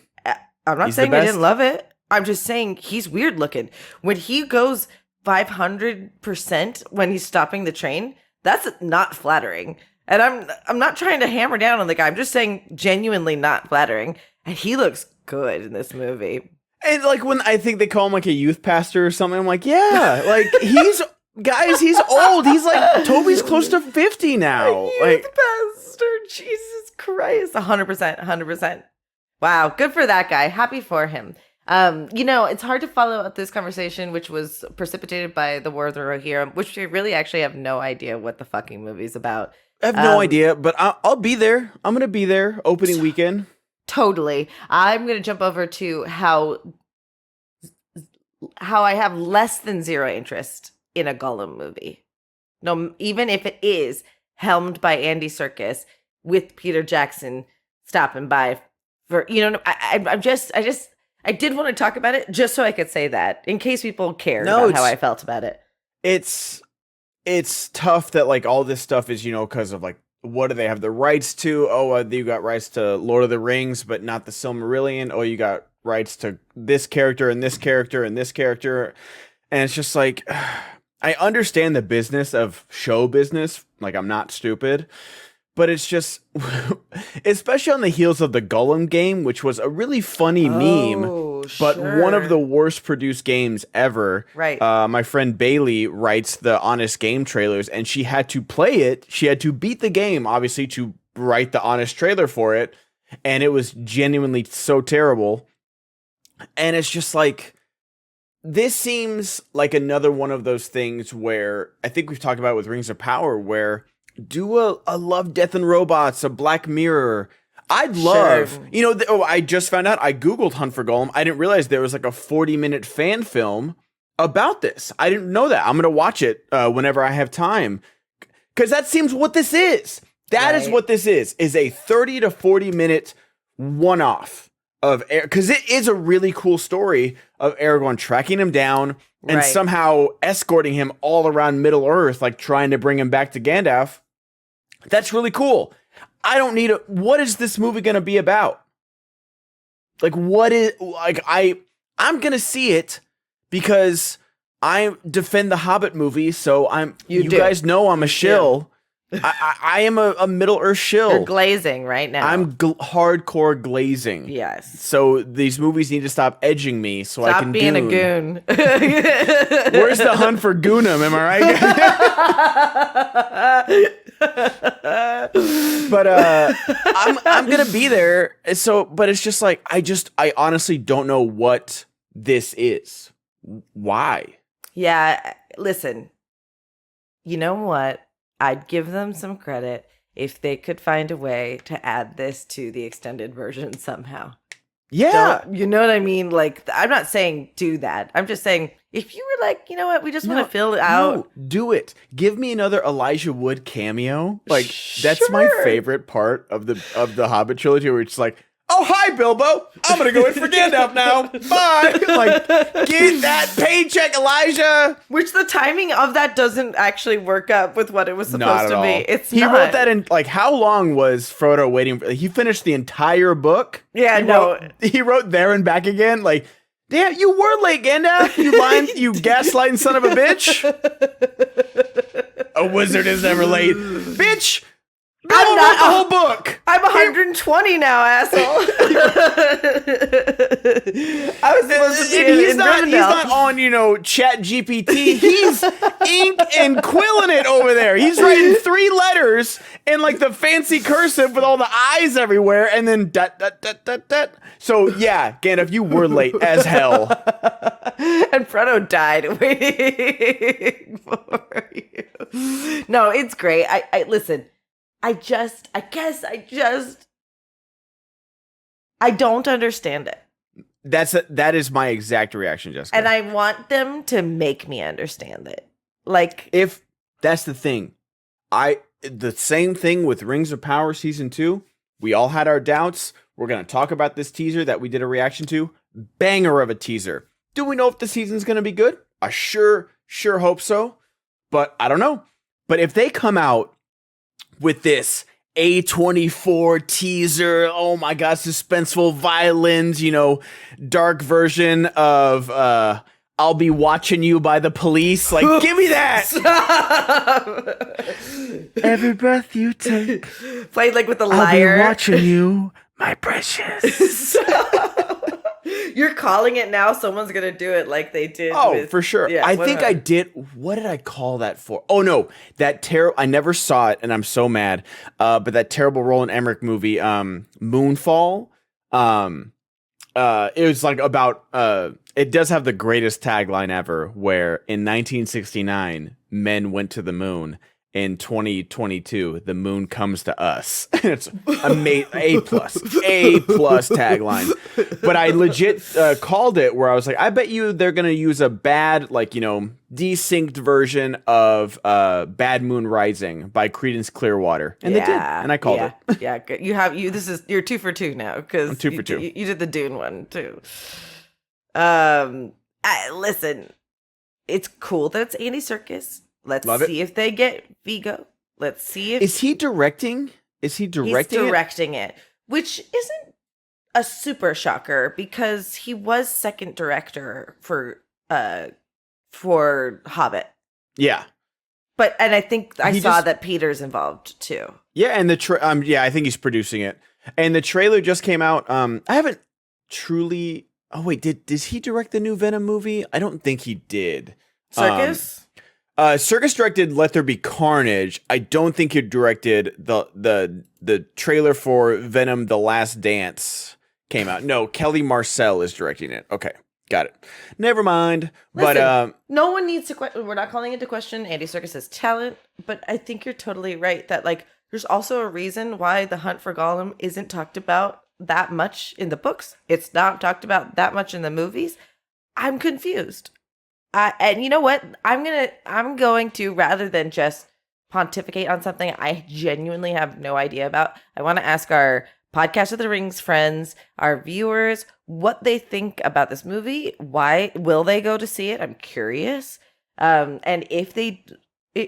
I'm not saying I didn't love it. I'm just saying he's weird looking. When he goes 500% when he's stopping the train, that's not flattering. And I'm not trying to hammer down on the guy. I'm just saying genuinely not flattering. And he looks good in this movie. And like when I think they call him like a youth pastor or something, I'm like, yeah, like he's old. He's like, Toby's close to 50 now. Youth pastor, Jesus Christ. 100%. Wow, good for that guy. Happy for him. It's hard to follow up this conversation, which was precipitated by the War of the Rohirrim, which we really actually have no idea what the fucking movie's about. I have no idea, but I'll be there. I'm going to be there opening weekend. Totally. I'm going to jump over to how I have less than zero interest in a Gollum movie. No, even if it is helmed by Andy Serkis with Peter Jackson stopping by for, I did want to talk about it just so I could say that in case people cared about how I felt about it. It's tough that like all this stuff is, because of like, what do they have the rights to? Oh, you got rights to Lord of the Rings, but not the Silmarillion. Oh, you got rights to this character and this character and this character. And it's just like, I understand the business of show business. Like, I'm not stupid. But it's just, especially on the heels of the Gollum game, which was a really funny meme, but one of the worst produced games ever. Right. My friend Bailey writes the Honest Game trailers, and she had to play it. She had to beat the game, obviously, to write the honest trailer for it. And it was genuinely so terrible. And it's just like, this seems like another one of those things where I think we've talked about it with Rings of Power, where do a Love, Death, and Robots, a Black Mirror. I'd love, I just found out, I Googled Hunt for Gollum. I didn't realize there was like a 40-minute fan film about this. I didn't know that. I'm going to watch it whenever I have time. Because that seems what this is. That is what this is a 30 to 40-minute one-off of, because it is a really cool story of Aragorn tracking him down and somehow escorting him all around Middle Earth, like trying to bring him back to Gandalf. That's really cool. I don't need what is this movie going to be about? Like, I'm going to see it because I defend the Hobbit movie. So you guys know I'm a shill. I am a Middle Earth shill. You're glazing right now. I'm hardcore glazing. Yes. So these movies need to stop edging me so I can being a goon. Where's the hunt for Goonum? Am I right? But I'm gonna be there. So, but it's just like I honestly don't know what this is. Why? Yeah. Listen. You know what? I'd give them some credit if they could find a way to add this to the extended version somehow. Yeah. You know what I mean? Like, I'm not saying do that. I'm just saying, if you were like, you know what, we just want to fill it out. No, do it. Give me another Elijah Wood cameo. Like, that's my favorite part of the Hobbit trilogy, where it's like, oh, hi, Bilbo. I'm going to go in for Gandalf now. Bye. Like, get that paycheck, Elijah. Which the timing of that doesn't actually work up with what it was supposed to be. He wrote that in, like, how long was Frodo waiting for? He finished the entire book. Yeah, He wrote There and Back Again. Like, damn, you were late, Gandalf. You gaslighting son of a bitch. A wizard is never late. Bitch. I'm not the whole book. I'm 120 now, asshole. I was supposed to be he's not on, Chat GPT. He's ink and quilling it over there. He's writing 3 letters in like the fancy cursive with all the eyes everywhere, and then dot dot dot dot dot. So yeah, Gandalf, you were late as hell. And Frodo died waiting for you. No, it's great. I listen. I don't understand it. That is my exact reaction, Jessica. And I want them to make me understand it. Like, if that's the thing, the same thing with Rings of Power Season 2. We all had our doubts. We're going to talk about this teaser that we did a reaction to. Banger of a teaser. Do we know if the season's going to be good? I sure hope so. But I don't know. But if they come out with this A24 teaser, oh my god, suspenseful violins, dark version of I'll Be Watching You by the Police. Like, give me that! Every breath you take. Played like with the lyre. I'll be watching you, my precious. You're calling it now. Someone's going to do it like they did. Oh, for sure. Yeah, I think I did. What did I call that for? Oh, no. That terrible. I never saw it, and I'm so mad. But that terrible Roland Emmerich movie, Moonfall. It was like about. It does have the greatest tagline ever, where in 1969, men went to the moon. in 2022, the moon comes to us. It's A plus tagline. But I legit called it where I was like, I bet you they're going to use a bad, desynced version of Bad Moon Rising by Creedence Clearwater. And they did. And I called it. Yeah, good. You're 2 for 2 now, because I'm 2 for 2. You did the Dune one too. Listen, it's cool that it's Andy Serkis. Let's see if they get Viggo. Let's see if... Is he directing? He's directing it, which isn't a super shocker because he was second director for Hobbit. Yeah. And I think I saw that Peter's involved too. Yeah, and I think he's producing it. And the trailer just came out. I haven't truly... Oh, wait, did he direct the new Venom movie? I don't think he did. Serkis? Serkis directed Let There Be Carnage. I don't think he directed the trailer for Venom: The Last Dance came out. No, Kelly Marcel is directing it. Okay, got it. Never mind. Listen, but no one needs to we're not calling into question Andy Serkis' talent, but I think you're totally right that there's also a reason why the hunt for Gollum isn't talked about that much in the books. It's not talked about that much in the movies. I'm confused. And you know what? I'm going to, rather than just pontificate on something I genuinely have no idea about, I want to ask our Podcast of the Rings friends, our viewers, what they think about this movie. Why will they go to see it? I'm curious. And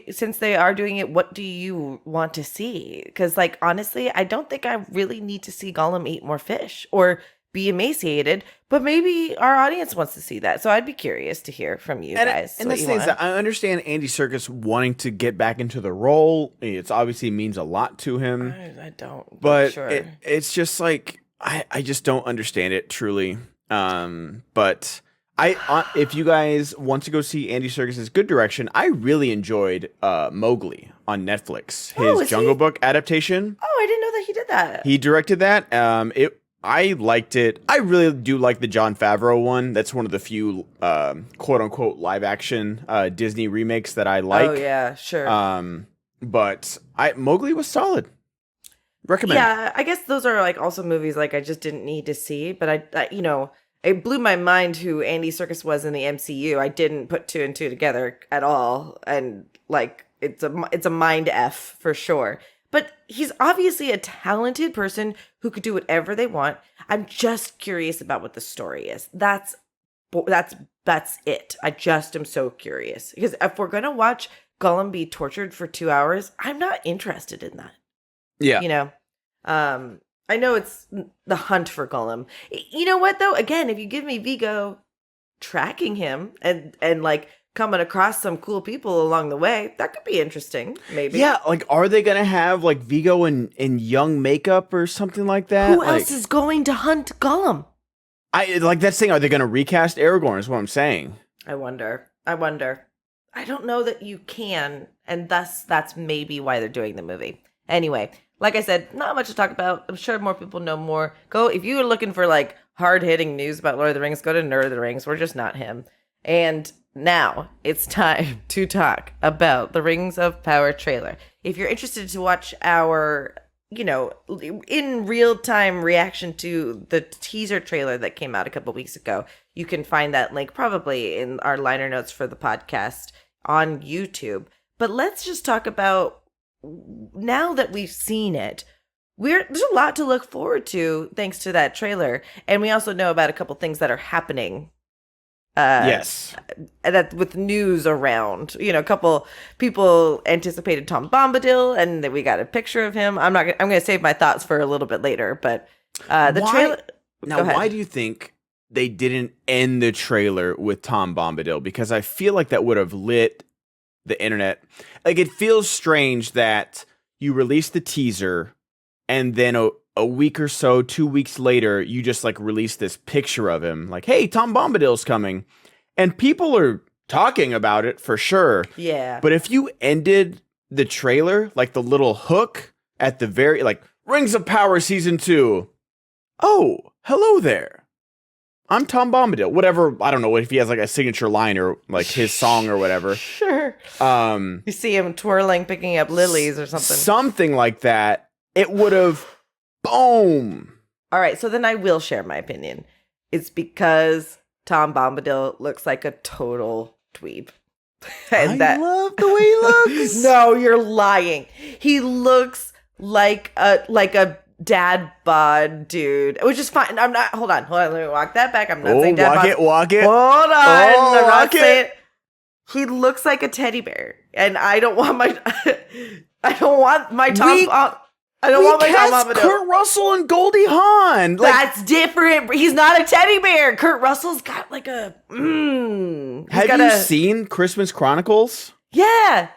since they are doing it, what do you want to see? Because, honestly, I don't think I really need to see Gollum eat more fish or be emaciated, but maybe our audience wants to see that. So I'd be curious to hear from you guys. And the thing is that I understand Andy Serkis wanting to get back into the role. It's obviously means a lot to him. I don't. But sure. it's just I just don't understand it truly. But if you guys want to go see Andy Serkis' good direction, I really enjoyed Mowgli on Netflix. His Jungle Book adaptation. Oh, I didn't know that he did that. He directed that. I liked it. I really do like the Jon Favreau one. That's one of the few quote unquote live action Disney remakes that I like. Oh yeah, sure. But Mowgli was solid. Recommend. Yeah, I guess those are also movies I just didn't need to see, but I it blew my mind who Andy Serkis was in the MCU. I didn't put 2 and 2 together at all, and it's a mind F for sure. But he's obviously a talented person who could do whatever they want. I'm just curious about what the story is. That's it. I just am so curious. Because if we're going to watch Gollum be tortured for 2 hours, I'm not interested in that. Yeah. I know it's the hunt for Gollum. You know what, though? Again, if you give me Viggo tracking him and coming across some cool people along the way, that could be interesting, maybe. Yeah, are they gonna have Viggo in young makeup or something like that? Who else is going to hunt Gollum? That's saying, are they gonna recast Aragorn is what I'm saying. I wonder. I don't know that you can, and thus that's maybe why they're doing the movie. Anyway, like I said, not much to talk about. I'm sure more people know more. If you were looking for hard-hitting news about Lord of the Rings, go to Nerd of the Rings. We're just not him. And now it's time to talk about the Rings of Power trailer. If you're interested to watch our, in real-time reaction to the teaser trailer that came out a couple weeks ago, you can find that link probably in our liner notes for the podcast on YouTube. But let's just talk about, now that we've seen it, there's a lot to look forward to thanks to that trailer. And we also know about a couple things that are happening. Yes. That with news around, a couple people anticipated Tom Bombadil, and then we got a picture of him. I'm going to save my thoughts for a little bit later, but trailer. Now, why do you think they didn't end the trailer with Tom Bombadil? Because I feel like that would have lit the internet. It feels strange that you release the teaser and then a week or so, 2 weeks later, you just release this picture of him. Hey, Tom Bombadil's coming. And people are talking about it for sure. Yeah. But if you ended the trailer, the little hook at the very, Rings of Power Season 2. Oh, hello there. I'm Tom Bombadil. Whatever, I don't know if he has like a signature line or like his song or whatever. Sure. You see him twirling, picking up lilies or something. Something like that. It would have, boom. All right, so then I will share my opinion. It's because Tom Bombadil looks like a total dweeb. And I love the way he looks. No, you're lying. He looks like a dad bod dude, which is fine. I'm not. Hold on. Let me walk that back. I'm not saying dad bod. Walk it. Hold on. I'm not walk saying it. He looks like a teddy bear, and I don't want my. I don't want my Tom. I don't want my Tom Bombadil. Kurt Russell and Goldie Hawn. That's different. He's not a teddy bear. Kurt Russell's got like a. Have you seen Christmas Chronicles? Yeah,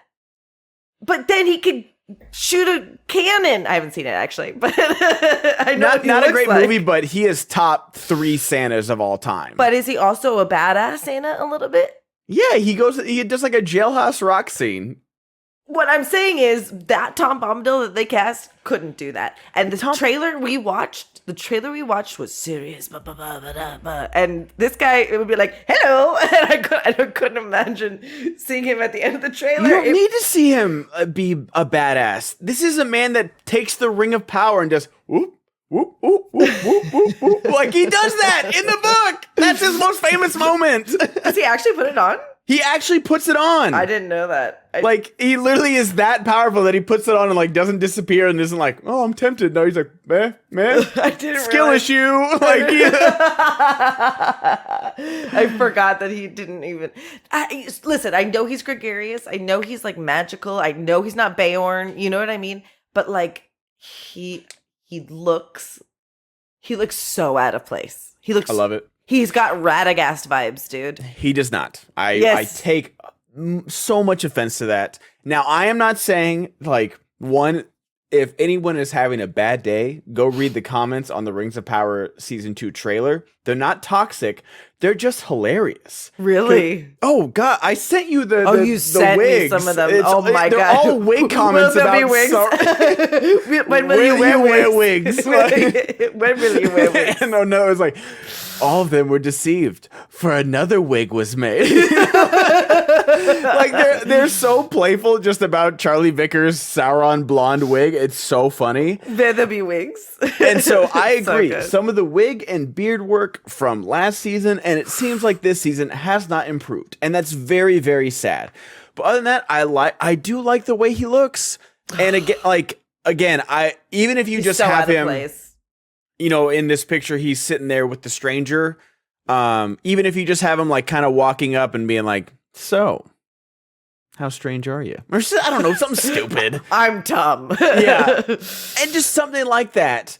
but then he could shoot a cannon. I haven't seen it actually, but I know not a great movie, but he is top 3 Santas of all time. But is he also a badass Santa a little bit? Yeah, he does like a jailhouse rock scene. What I'm saying is that Tom Bombadil that they cast couldn't do that. And the trailer we watched was serious. And this guy, it would be like, hello. And I couldn't imagine seeing him at the end of the trailer. You don't need to see him be a badass. This is a man that takes the ring of power and just whoop, whoop, whoop, whoop, whoop, whoop, whoop. Like he does that in the book. That's his most famous moment. Does he actually put it on? He actually puts it on. I didn't know that. Like, he literally is that powerful that he puts it on and, like, doesn't disappear and isn't like, oh, I'm tempted. No, he's like, man, I didn't skill realize. issue. Like, I forgot that he didn't even. Listen, I know he's gregarious. I know he's, like, magical. I know he's not Beorn. You know what I mean? But, like, he looks so out of place. I love it. He's got Radagast vibes, dude. He does not. I take so much offense to that. Now, I am not saying, like, if anyone is having a bad day, go read the comments on the Rings of Power Season 2 trailer. They're not toxic. They're just hilarious. Really? Oh, God. I sent you the you sent wigs. Me some of them. God. They're all wig comments will about wigs? When will you wear wigs? When will you wear wigs? No, it was like, all of them were deceived, for another wig was made. Like they're so playful just about Charlie Vickers' Sauron blonde wig. It's so funny. They're the be wigs. And so I agree. Some of the wig and beard work from last season, and it seems like this season has not improved, and that's very, very sad. But other than that, I do like the way he looks. And again, even if you He's just so have out of him. place. You know, in this picture, he's sitting there with the stranger. Even if you just have him like kind of walking up and being like, so, how strange are you? Or I don't know, something stupid. I'm Tom. Yeah. And just something like that,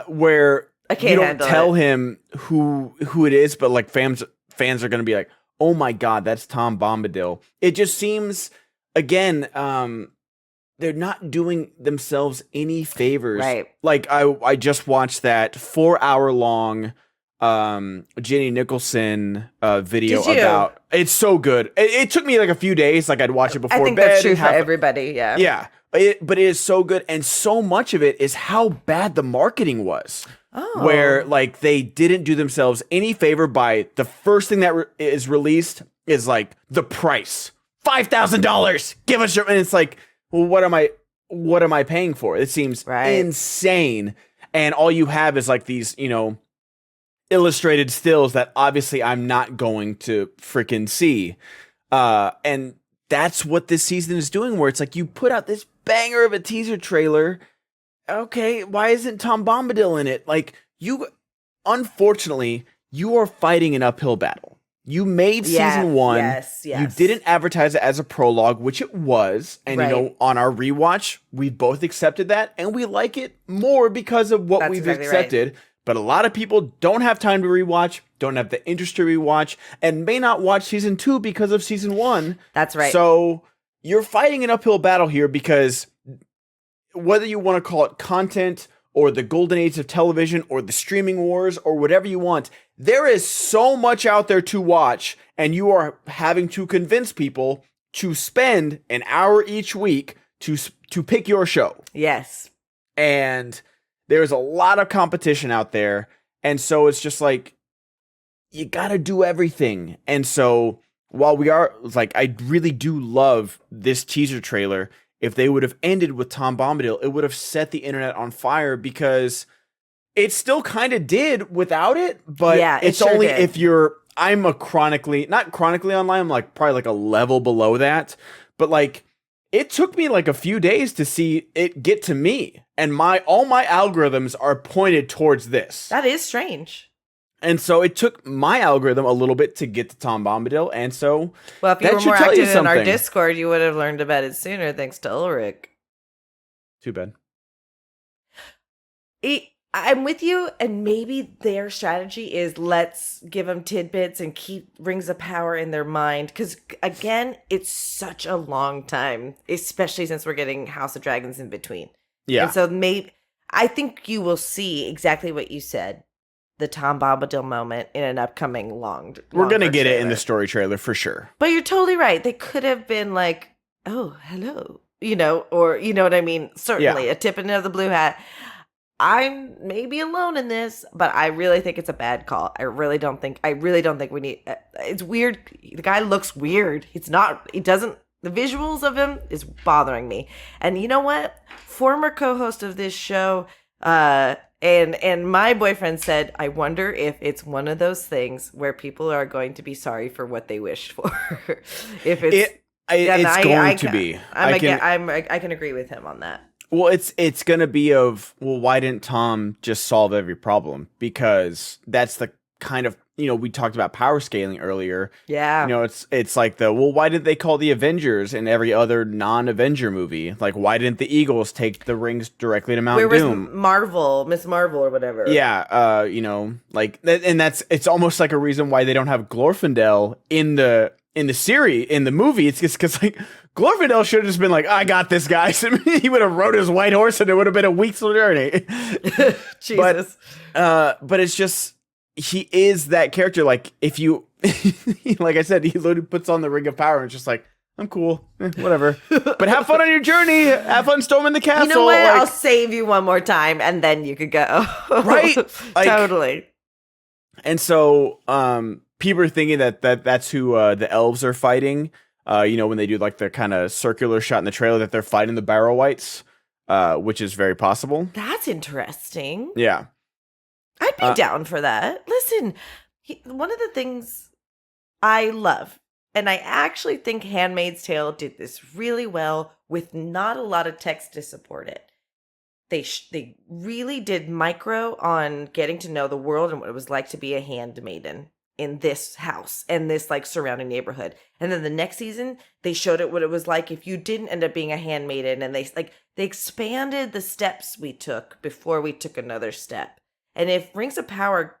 where you don't tell him who it is, but like fans are going to be like, oh my God, that's Tom Bombadil. It just seems, again, they're not doing themselves any favors. Right. Like I just watched that 4-hour-long Jenny Nicholson video about. It's so good. It took me like a few days. Like I'd watch it before bed. I think that's true for everybody. Yeah. Yeah. But it is so good, and so much of it is how bad the marketing was. Oh. Where like they didn't do themselves any favor by the first thing that is released is like the price $5,000. Give us your, and it's like, well, what am I paying for? It seems insane. And all you have is like these, illustrated stills that obviously I'm not going to freaking see. And that's what this season is doing, where it's like you put out this banger of a teaser trailer. Okay, why isn't Tom Bombadil in it? Like, unfortunately, you are fighting an uphill battle. You made season 1. Yes. You didn't advertise it as a prologue, which it was. And, on our rewatch, we both accepted that. And we like it more because of what we've accepted. Right. But a lot of people don't have time to rewatch, don't have the interest to rewatch, and may not watch season 2 because of season 1. That's right. So you're fighting an uphill battle here because whether you want to call it content or the golden age of television or the streaming wars or whatever you want, there is so much out there to watch, and you are having to convince people to spend an hour each week to pick your show. Yes. And there's a lot of competition out there, and so it's just like, you gotta do everything. And so while we are like, I really do love this teaser trailer. If they would have ended with Tom Bombadil, it would have set the internet on fire, because it still kind of did without it. But Yeah, it it's sure only did. if I'm a not chronically online. I'm like probably like a level below that. But like, it took me like a few days to see it get to me, and all my algorithms are pointed towards this. That is strange. And so it took my algorithm a little bit to get to Tom Bombadil, and so Well, if you that were should more tell you active in our something. Discord, you would have learned about it sooner, thanks to Ulrich. Too bad. I'm with you, and maybe their strategy is let's give them tidbits and keep Rings of Power in their mind. Because, again, it's such a long time, especially since we're getting House of Dragons in between. Yeah. And so I think you will see exactly what you said, the Tom Bombadil moment in an upcoming We're going to get trailer. it in the story trailer for sure. But you're totally right. They could have been like, oh, hello, or you know what I mean? Certainly a tipping of the blue hat. I'm maybe alone in this, but I really think it's a bad call. I really don't think we need, it's weird. The guy looks weird. The visuals of him is bothering me. And you know what? Former co-host of this show, and my boyfriend said, I wonder if it's one of those things where people are going to be sorry for what they wished for. If it's going to be. I can agree with him on that. Well, it's going to be why didn't Tom just solve every problem? Because that's the kind of, we talked about power scaling earlier. Yeah. It's like why didn't they call the Avengers in every other non-Avenger movie? Like, why didn't the Eagles take the rings directly to Mount Doom? Where was Miss Marvel or whatever? Yeah, and it's almost like a reason why they don't have Glorfindel in the series, in the movie. It's just because like Glorfindel should have just been like, I got this, guys. He would have rode his white horse and it would have been a week's journey. Jesus. But it's just, he is that character. Like, if you, like I said, he literally puts on the Ring of Power and it's just like, I'm cool, whatever. But have fun on your journry. Have fun storming the castle. You know what? I'll save you one more time and then you could go. Right? Totally. And so, people are thinking that's who the elves are fighting. When they do like the kind of circular shot in the trailer, that they're fighting the Barrow Wights, which is very possible. That's interesting. Yeah. I'd be down for that. Listen, one of the things I love, and I actually think Handmaid's Tale did this really well with not a lot of text to support it. They really did micro on getting to know the world and what it was like to be a handmaiden in this house and this like surrounding neighborhood. And then the next season, they showed it what it was like if you didn't end up being a handmaiden, and they expanded the steps we took before we took another step. And if Rings of Power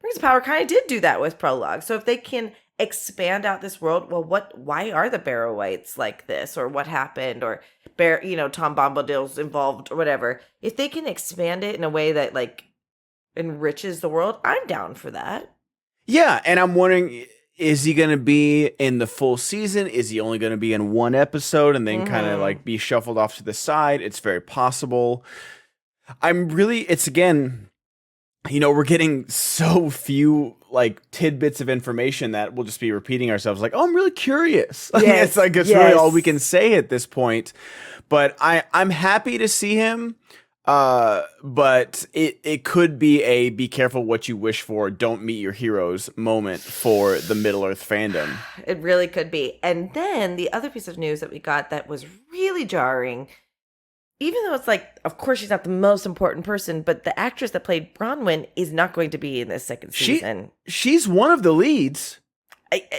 kind of did do that with Prologue. So if they can expand out this world, well, why are the Barrow Wights like this, or what happened, or Tom Bombadil's involved or whatever. If they can expand it in a way that like enriches the world, I'm down for that. Yeah, and I'm wondering, is he going to be in the full season? Is he only going to be in one episode and then kind of like be shuffled off to the side? It's very possible. It's again, we're getting so few like tidbits of information that we'll just be repeating ourselves like, oh, I'm really curious. Yes, it's really all we can say at this point. But I'm happy to see him. But it could be a be careful what you wish for, don't meet your heroes moment for the Middle-earth fandom. It really could be. And then the other piece of news that we got that was really jarring, even though it's like, of course she's not the most important person, but the actress that played Bronwyn is not going to be in this second season. She's one of the leads.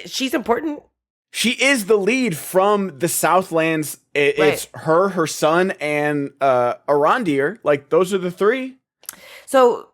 She's important. She is the lead from the Southlands. It's her son, and Arondir. Like, those are the three. So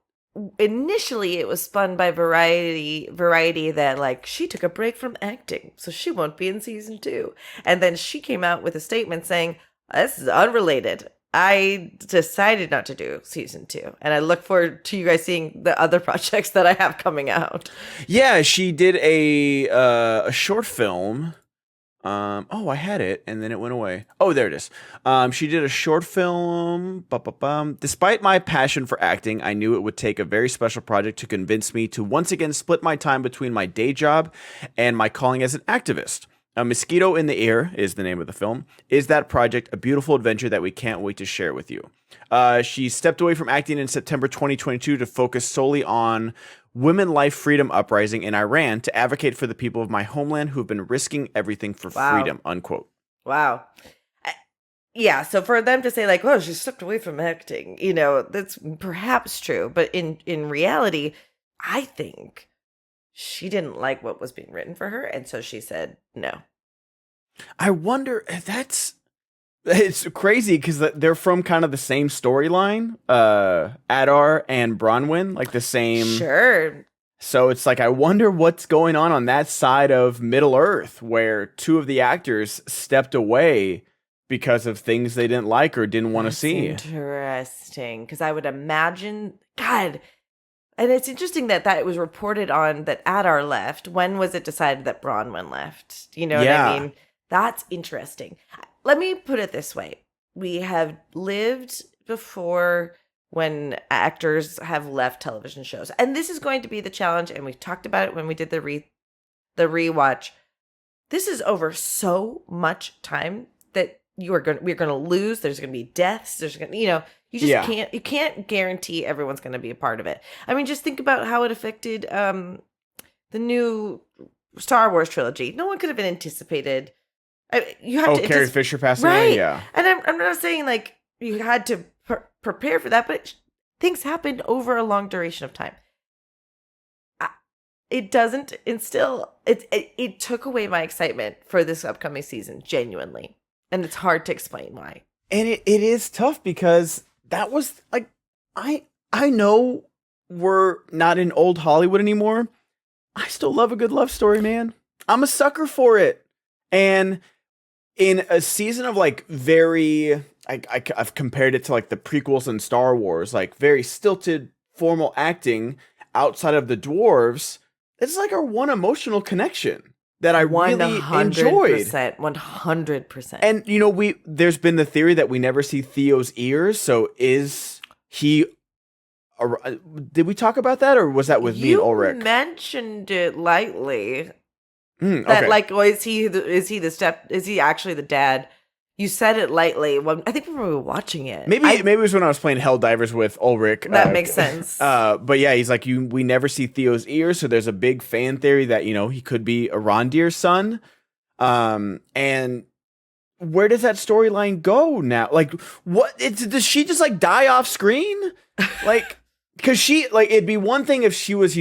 initially it was spun by Variety that like she took a break from acting, so she won't be in season 2. And then she came out with a statement saying, this is unrelated. I decided not to do season 2, and I look forward to you guys seeing the other projects that I have coming out. Yeah, she did a short film Oh, I had it and then it went away. Oh, there it is. She did a short film. Despite my passion for acting, I knew it would take a very special project to convince me to once again split my time between my day job and my calling as an activist. A Mosquito in the Ear is the name of the film. Is that project a beautiful adventure that we can't wait to share with you? She stepped away from acting in September 2022 to focus solely on women life freedom uprising in Iran to advocate for the people of my homeland who have been risking everything for freedom, unquote. Wow. Yeah, so for them to say like, oh, she stepped away from acting, that's perhaps true. But in reality, I think she didn't like what was being written for her. And so she said no. I wonder, it's crazy because they're from kind of the same storyline, Adar and Bronwyn, like the same. Sure. So it's like, I wonder what's going on that side of Middle Earth, where two of the actors stepped away because of things they didn't like or didn't want to see. Interesting, because I would imagine, God, and it's interesting that it was reported on that Adar left. When was it decided that Bronwyn left? You know what I mean? That's interesting. Let me put it this way. We have lived before when actors have left television shows. And this is going to be the challenge, and we talked about it when we did the rewatch. This is over so much time that we're going to lose. There's going to be deaths. There's going to, you just can't guarantee everyone's going to be a part of it. I mean, just think about how it affected the new Star Wars trilogy. No one could have been anticipated. You have to Carrie Fisher passing away, yeah. And I'm not saying like you had to prepare for that, but things happened over a long duration of time. It doesn't instill it took away my excitement for this upcoming season, genuinely, and it's hard to explain why. And it is tough because that was like I know we're not in old Hollywood anymore. I still love a good love story, man. I'm a sucker for it, and in a season of like very, I've compared it to like the prequels in Star Wars, like very stilted formal acting outside of the dwarves. It's like our one emotional connection that I really enjoyed. 100%. And there's been the theory that we never see Theo's ears. So is he? Did we talk about that, or was that with me and Ulrich? You mentioned it lightly. Okay. That like, is he actually the dad? You said it lightly. Well, I think we were watching it. Maybe it was when I was playing Helldivers with Ulrich. That makes sense. But yeah, he's like, we never see Theo's ears, so there's a big fan theory that he could be Arondir's son. And where does that storyline go now? Like, what? Does she just like die off screen? Like, because she it'd be one thing if she was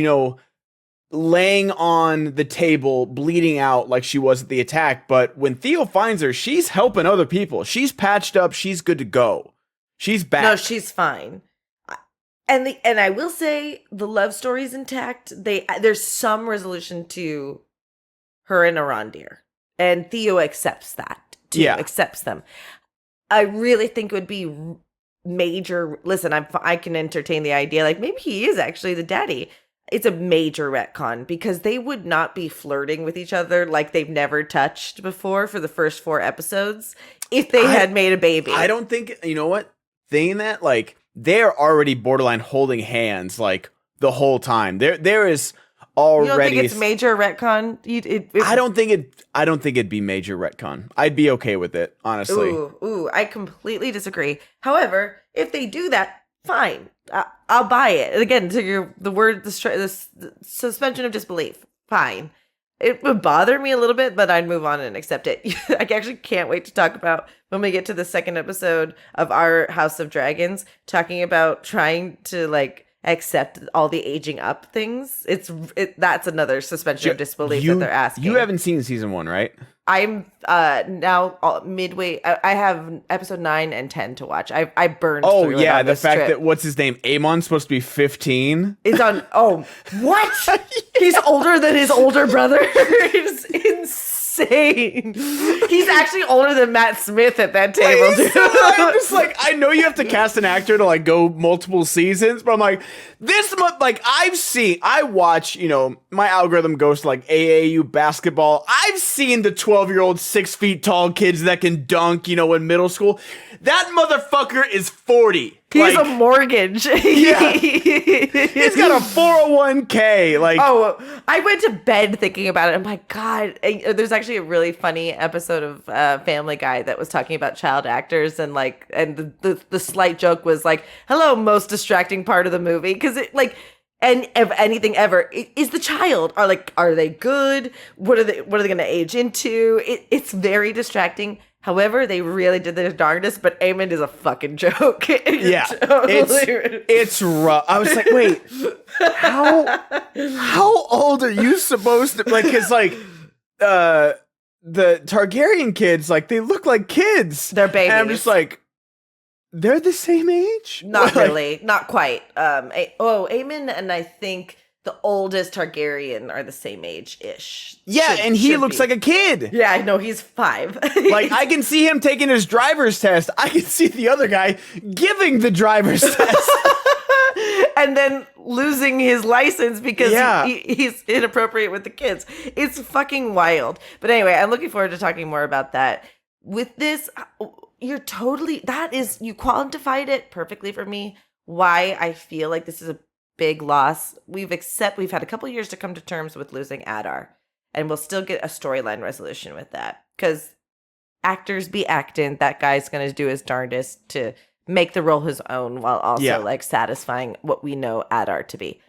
laying on the table, bleeding out like she was at the attack. But when Theo finds her, she's helping other people. She's patched up. She's good to go. She's back. No, she's fine. And I will say the love story's intact. There's some resolution to her and Arondir, and Theo accepts that too. Yeah, accepts them. I really think it would be major. Listen, I can entertain the idea like maybe he is actually the daddy. It's a major retcon because they would not be flirting with each other like they've never touched before for the first 4 episodes if they had made a baby. I don't think, saying that, like, they're already borderline holding hands, like, the whole time. There is already... You don't think it's major retcon? I don't think it'd be major retcon. I'd be okay with it, honestly. Ooh, I completely disagree. However, if they do that, fine. I'll buy it. Again, to the suspension of disbelief. Fine. It would bother me a little bit, but I'd move on and accept it. I actually can't wait to talk about when we get to the second episode of our House of Dragons, talking about trying to accept all the aging up things. That's another suspension of disbelief that they're asking. You haven't seen season 1, right? I'm now midway. I have episode 9 and 10 to watch. I burned. Oh yeah, the fact that what's his name? Amon's supposed to be 15. Is on. Oh, what? He's older than his older brother. It's insane. He's actually older than Matt Smith at that table, dude. I'm just like, I know you have to cast an actor to like go multiple seasons, but I'm like, this month, like I watch, my algorithm goes to like AAU basketball. I've seen the 12-year-old 6 feet tall kids that can dunk, in middle school. That motherfucker is 40. He's a mortgage. Yeah. He's got a 401k. Like, oh, I went to bed thinking about it. I'm like, God, there's actually a really funny episode of Family Guy that was talking about child actors, and the slight joke was like, "Hello, most distracting part of the movie," because it like. And if anything ever is the child are they good? What are they going to age into? It's very distracting. However, they really did their darndest, but Eamon is a fucking joke. Yeah, it's rough. I was like, wait, how old are you supposed to like? Because like the Targaryen kids, like they look like kids. They're babies. And I'm just like, they're the same age? Not really, not quite. Aemon and I think the oldest Targaryen are the same age-ish. Yeah, and he looks like a kid. Yeah, I know, he's 5. Like, I can see him taking his driver's test. I can see the other guy giving the driver's test. And then losing his license because he's inappropriate with the kids. It's fucking wild. But anyway, I'm looking forward to talking more about that. With this, you quantified it perfectly for me, why I feel like this is a big loss. We've had a couple years to come to terms with losing Adar, and we'll still get a storyline resolution with that, because actors be acting. That guy's going to do his darndest to make the role his own while also like satisfying what we know Adar to be.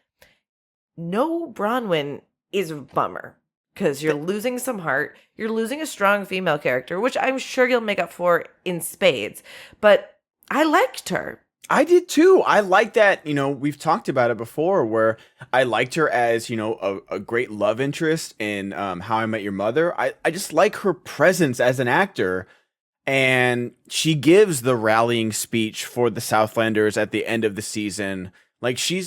No Bronwyn is a bummer, because you're losing some heart. You're losing a strong female character, which I'm sure you'll make up for in spades. But I liked her. I did too. I like that, we've talked about it before, where I liked her as, a great love interest in How I Met Your Mother. I just like her presence as an actor. And she gives the rallying speech for the Southlanders at the end of the season. Like, she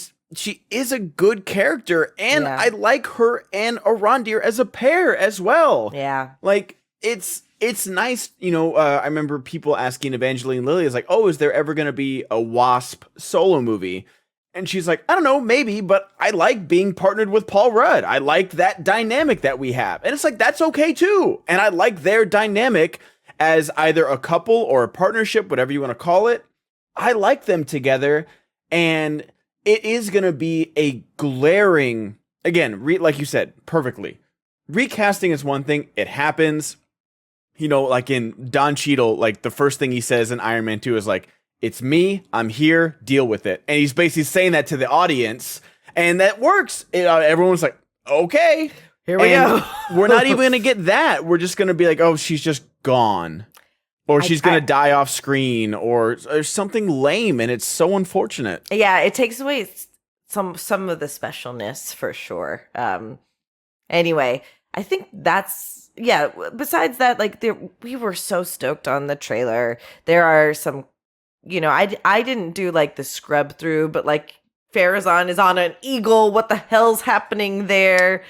is a good character, and I like her and Arondir as a pair as well. Yeah. Like, it's nice, I remember people asking Evangeline Lilly, is like, oh, is there ever going to be a Wasp solo movie? And she's like, I don't know, maybe, but I like being partnered with Paul Rudd. I like that dynamic that we have. And it's like, that's okay too. And I like their dynamic as either a couple or a partnership, whatever you want to call it. I like them together, and it is going to be a glaring, again, like you said, perfectly. Recasting is one thing. It happens. Like in Don Cheadle, like the first thing he says in Iron Man 2 is like, it's me, I'm here, deal with it. And he's basically saying that to the audience, and that works. Everyone's like, okay. Here we go. We're not even going to get that. We're just going to be like, oh, she's just gone. Or she's going to die off screen, or something lame, and it's so unfortunate. Yeah, it takes away some of the specialness for sure. Anyway, I think that's, besides that, like, we were so stoked on the trailer. There are some, I didn't do like the scrub through, but like Farazan is on an eagle. What the hell's happening there?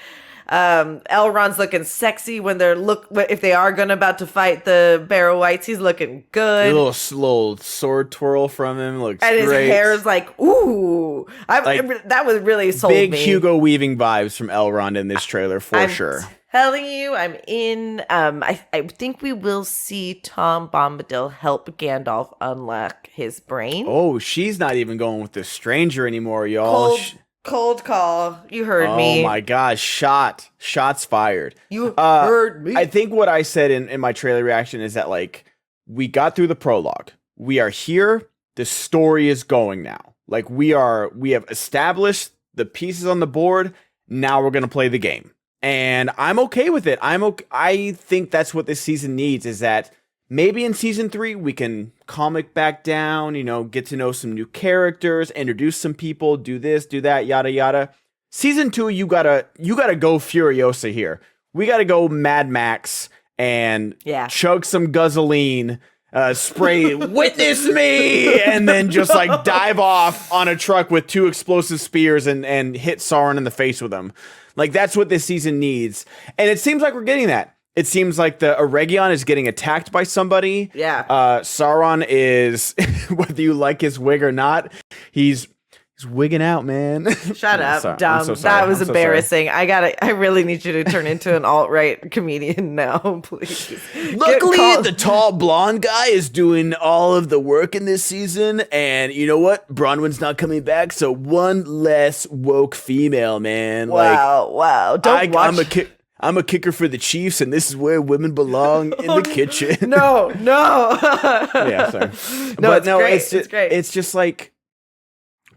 Elrond's looking sexy if they are about to fight the Barrow Whites. He's looking good. A little sword twirl from him looks great. And his hair is like, ooh. That was really sold me. Big Hugo Weaving vibes from Elrond in this trailer for sure. Telling you, I'm in. I think we will see Tom Bombadil help Gandalf unlock his brain. Oh, she's not even going with the stranger anymore, y'all. Cold call. You heard me. Oh my gosh. Shots fired. You heard me. I think what I said in my trailer reaction is that, like, we got through the prologue. We are here. The story is going now. Like, we have established the pieces on the board. Now we're going to play the game. And I'm okay with it. I think that's what this season needs, is that maybe in season 3 we can comic back down, get to know some new characters, introduce some people, do this, do that, yada yada. Season 2, you gotta go Furiosa here. We gotta go Mad Max and chug some guzzling, spray witness me, and then just like dive off on a truck with 2 explosive spears and hit Sauron in the face with them. Like, that's what this season needs. And it seems like we're getting that. It seems like the Eregion is getting attacked by somebody. Yeah. Sauron is, whether you like his wig or not, he's wigging out, man. Shut up, sorry. dumb. I'm so sorry. That was I'm so embarrassing. I really need you to turn into an alt-right comedian now, please. Luckily, the tall blonde guy is doing all of the work in this season, and you know what? Bronwyn's not coming back, so one less woke female, man. Wow. Don't watch. I'm a kicker for the Chiefs, and this is where women belong in the kitchen. No. Yeah, sorry. It's great. It's just like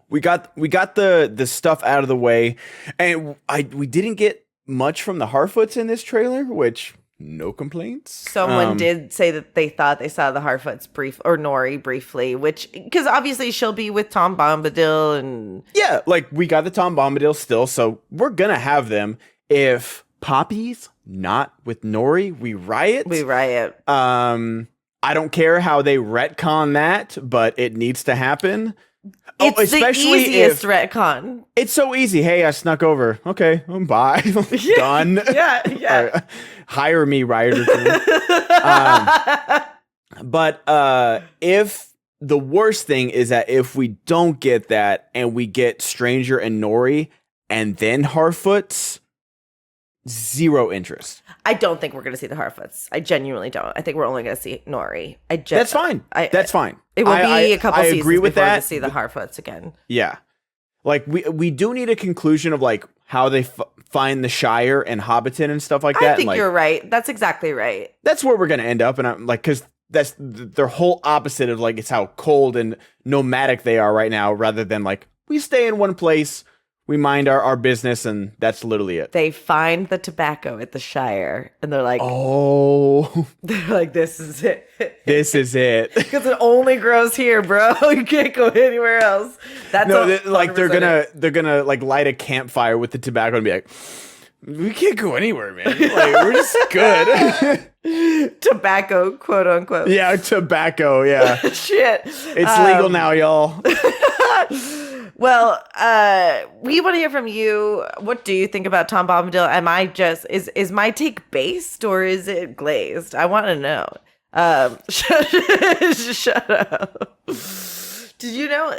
we got the stuff out of the way, and we didn't get much from the Harfoots in this trailer, which no complaints. Someone did say that they thought they saw the Harfoots Nori briefly, which because obviously she'll be with Tom Bombadil and yeah, like we got the Tom Bombadil still, so we're gonna have them. If Poppy's not with Nori, we riot. I don't care how they retcon that, but it needs to happen. It's especially the easiest retcon. It's so easy. Hey, I snuck over. Okay, bye. Done. Yeah. Right. Hire me, rioter. But if the worst thing is that if we don't get that and we get Stranger and Nori and then Harfoots, zero interest. I don't think we're going to see the Harfoots. I genuinely don't. I think we're only going to see Nori. That's fine. That's fine. It will be a couple seasons agree with before that. we see the Harfoots again. Yeah. Like, we do need a conclusion of, like, how they find the Shire and Hobbiton and stuff like that. I think you're right. That's exactly right. That's where we're going to end up. And I'm like, because that's their whole opposite of, like, it's how cold and nomadic they are right now, rather than, like, we stay in one place, we mind our business, and that's literally it. They find the tobacco at the Shire, and they're like, oh. They're like, this is it. This is it. Because it only grows here, bro. You can't go anywhere else. That's they're gonna like light a campfire with the tobacco and be like, we can't go anywhere, man. Like, we're just good. Tobacco, quote unquote. Yeah, tobacco. Yeah. Shit. It's legal now, y'all. Well, we want to hear from you. What do you think about Tom Bombadil? Am I just is my take based or is it glazed? I want to know. Shut up. Did you know?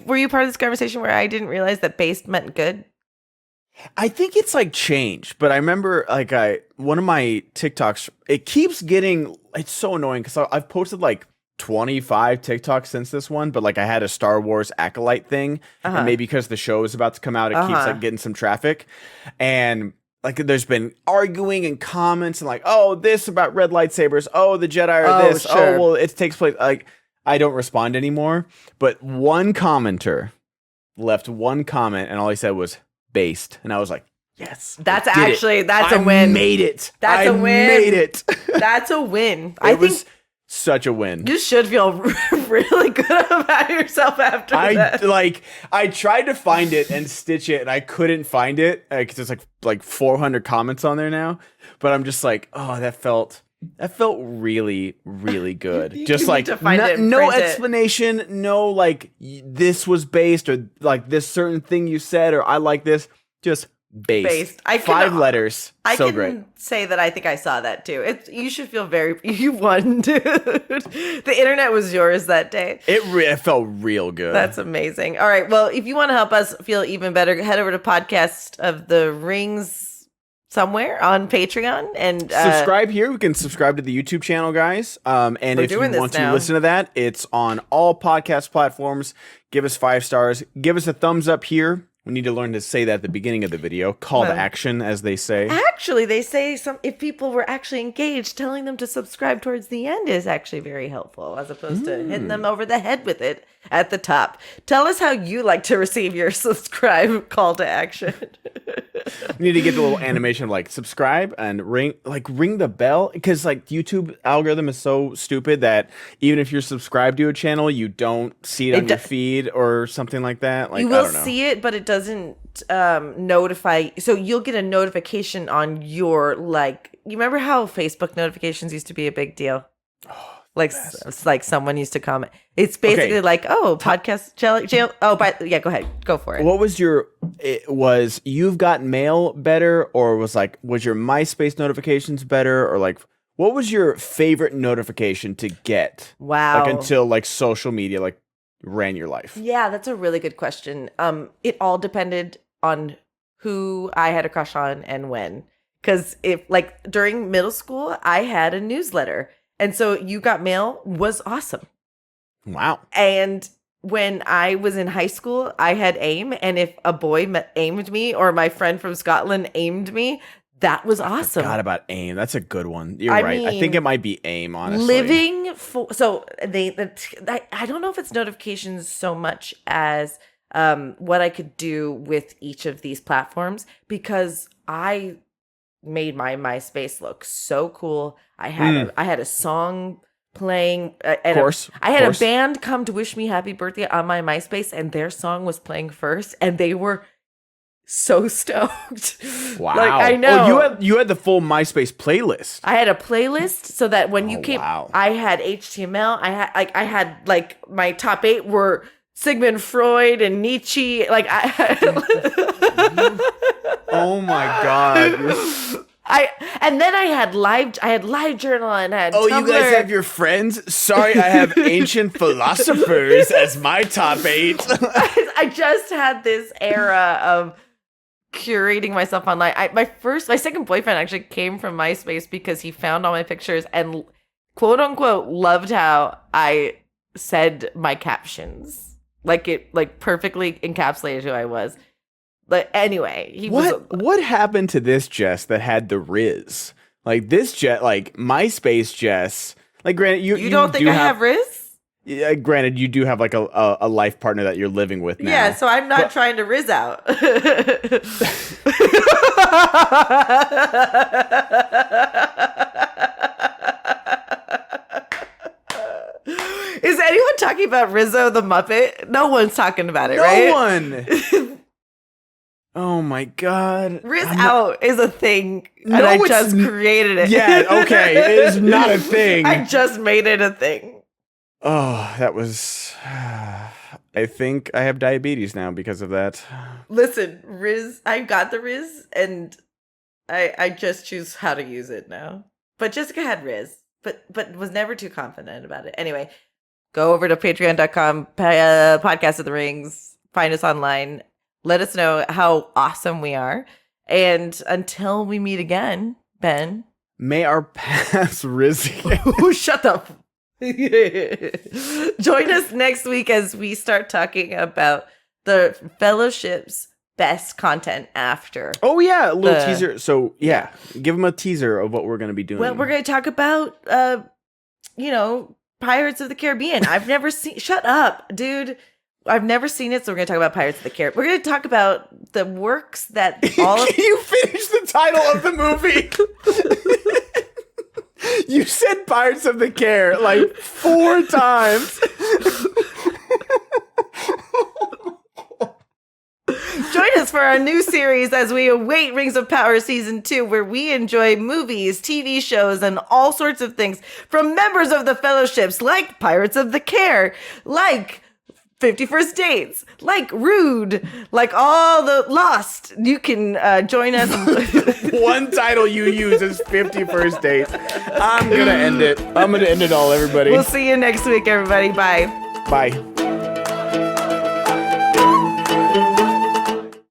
Were you part of this conversation where I didn't realize that based meant good? I think it's like changed, but I remember like one of my TikToks. It keeps getting. It's so annoying because I've posted like 25 TikToks since this one, but like I had a Star Wars acolyte thing, and maybe because the show is about to come out, it keeps like getting some traffic, and like there's been arguing and comments and like, oh, this about red lightsabers, oh, the Jedi are this, sure. Oh, well, it takes place. Like I don't respond anymore, but one commenter left one comment, and all he said was based, and I was like, yes, that's a win. I made it. That's a win. Made it. That's a win. I think such a win. You should feel really good about yourself after that. I tried to find it and stitch it, and I couldn't find it because there's like 400 comments on there now. But I'm just like, oh, that felt really, really good. Just like no explanation, no like this was based or like this certain thing you said or I like this. Just based. 5 letters. I so can great. say that I think I saw that too. You should feel you won, dude. The internet was yours that day. It felt real good. That's amazing. All right. Well, if you want to help us feel even better, head over to Podcast of the Rings somewhere on Patreon and subscribe here. We can subscribe to the YouTube channel, guys. And if you want to listen to that, it's on all podcast platforms. Give us 5 stars. Give us a thumbs up here. We need to learn to say that at the beginning of the video. Call to action, as they say. Actually, they say if people were actually engaged, telling them to subscribe towards the end is actually very helpful, as opposed to hitting them over the head with it at the top. Tell us how you like to receive your subscribe call to action. We need to get the little animation of like subscribe and ring the bell, because like YouTube algorithm is so stupid that even if you're subscribed to a channel, you don't see it on your feed or something like that. Like, you will see it, but it doesn't notify. So you'll get a notification on your you remember how Facebook notifications used to be a big deal? It's like someone used to comment. It's basically like, oh, podcast jail. Oh, but yeah, go ahead, go for it. What was You've Got Mail better, or was your MySpace notifications better, or like what was your favorite notification to get? Wow. Like until like social media like ran your life. Yeah, that's a really good question. It all depended on who I had a crush on and when. Because if like during middle school, I had a newsletter. And so You Got Mail was awesome. Wow. And when I was in high school, I had AIM. And if a boy aimed me or my friend from Scotland aimed me, that was awesome. I forgot about AIM. That's a good one. You're right. Mean, I think it might be AIM, honestly. So I don't know if it's notifications so much as what I could do with each of these platforms, because I made my MySpace look so cool. I had a song playing, and I had a band come to wish me happy birthday on my MySpace, and their song was playing first, and they were so stoked. Wow. Like, I know. Oh, you had the full MySpace playlist. I had a playlist so that when you came, wow. I had HTML. I had my top 8 were Sigmund Freud and Nietzsche. Like oh my God. And then I had live journal and I had Tumblr. You guys have your friends? Sorry, I have ancient philosophers as my top 8. I just had this era of curating myself online. My second boyfriend actually came from MySpace because he found all my pictures and quote unquote loved how I said my captions. Like it perfectly encapsulated who I was. But anyway, what happened to this Jess that had the Riz? Like this MySpace Jess. Like granted, you don't think I have Riz? Yeah, granted, you do have like a life partner that you're living with now. Yeah, so I'm not trying to Riz out. Is anyone talking about Rizzo the Muppet? No one's talking about it, right? No one. Oh my God. Out is a thing. And I just created it. Yeah, okay. It is not a thing. I just made it a thing. Oh, that was... I think I have diabetes now because of that. Listen, Riz, I got the Riz, and I just choose how to use it now. But Jessica had Riz, but was never too confident about it. Anyway, go over to patreon.com, Podcast of the Rings, find us online. Let us know how awesome we are. And until we meet again, Ben. May our paths Riz. Shut up. Join us next week as we start talking about the Fellowship's best content after. Oh, yeah. A little teaser. So, yeah. Give them a teaser of what we're going to be doing. Well, we're going to talk about, Pirates of the Caribbean. I've never seen... Shut up, dude. I've never seen it, so we're going to talk about Pirates of the Caribbean. We're going to talk about the works that all of... Can you finish the title of the movie? You said Pirates of the Care like 4 times. Join us for our new series as we await Rings of Power Season 2, where we enjoy movies, TV shows, and all sorts of things from members of the Fellowships, like Pirates of the Care, like 50 First Dates, like Rude, like all the Lost. You can join us. One title you use is 50 First Dates. I'm going to end it. I'm going to end it all, everybody. We'll see you next week, everybody. Bye. Bye.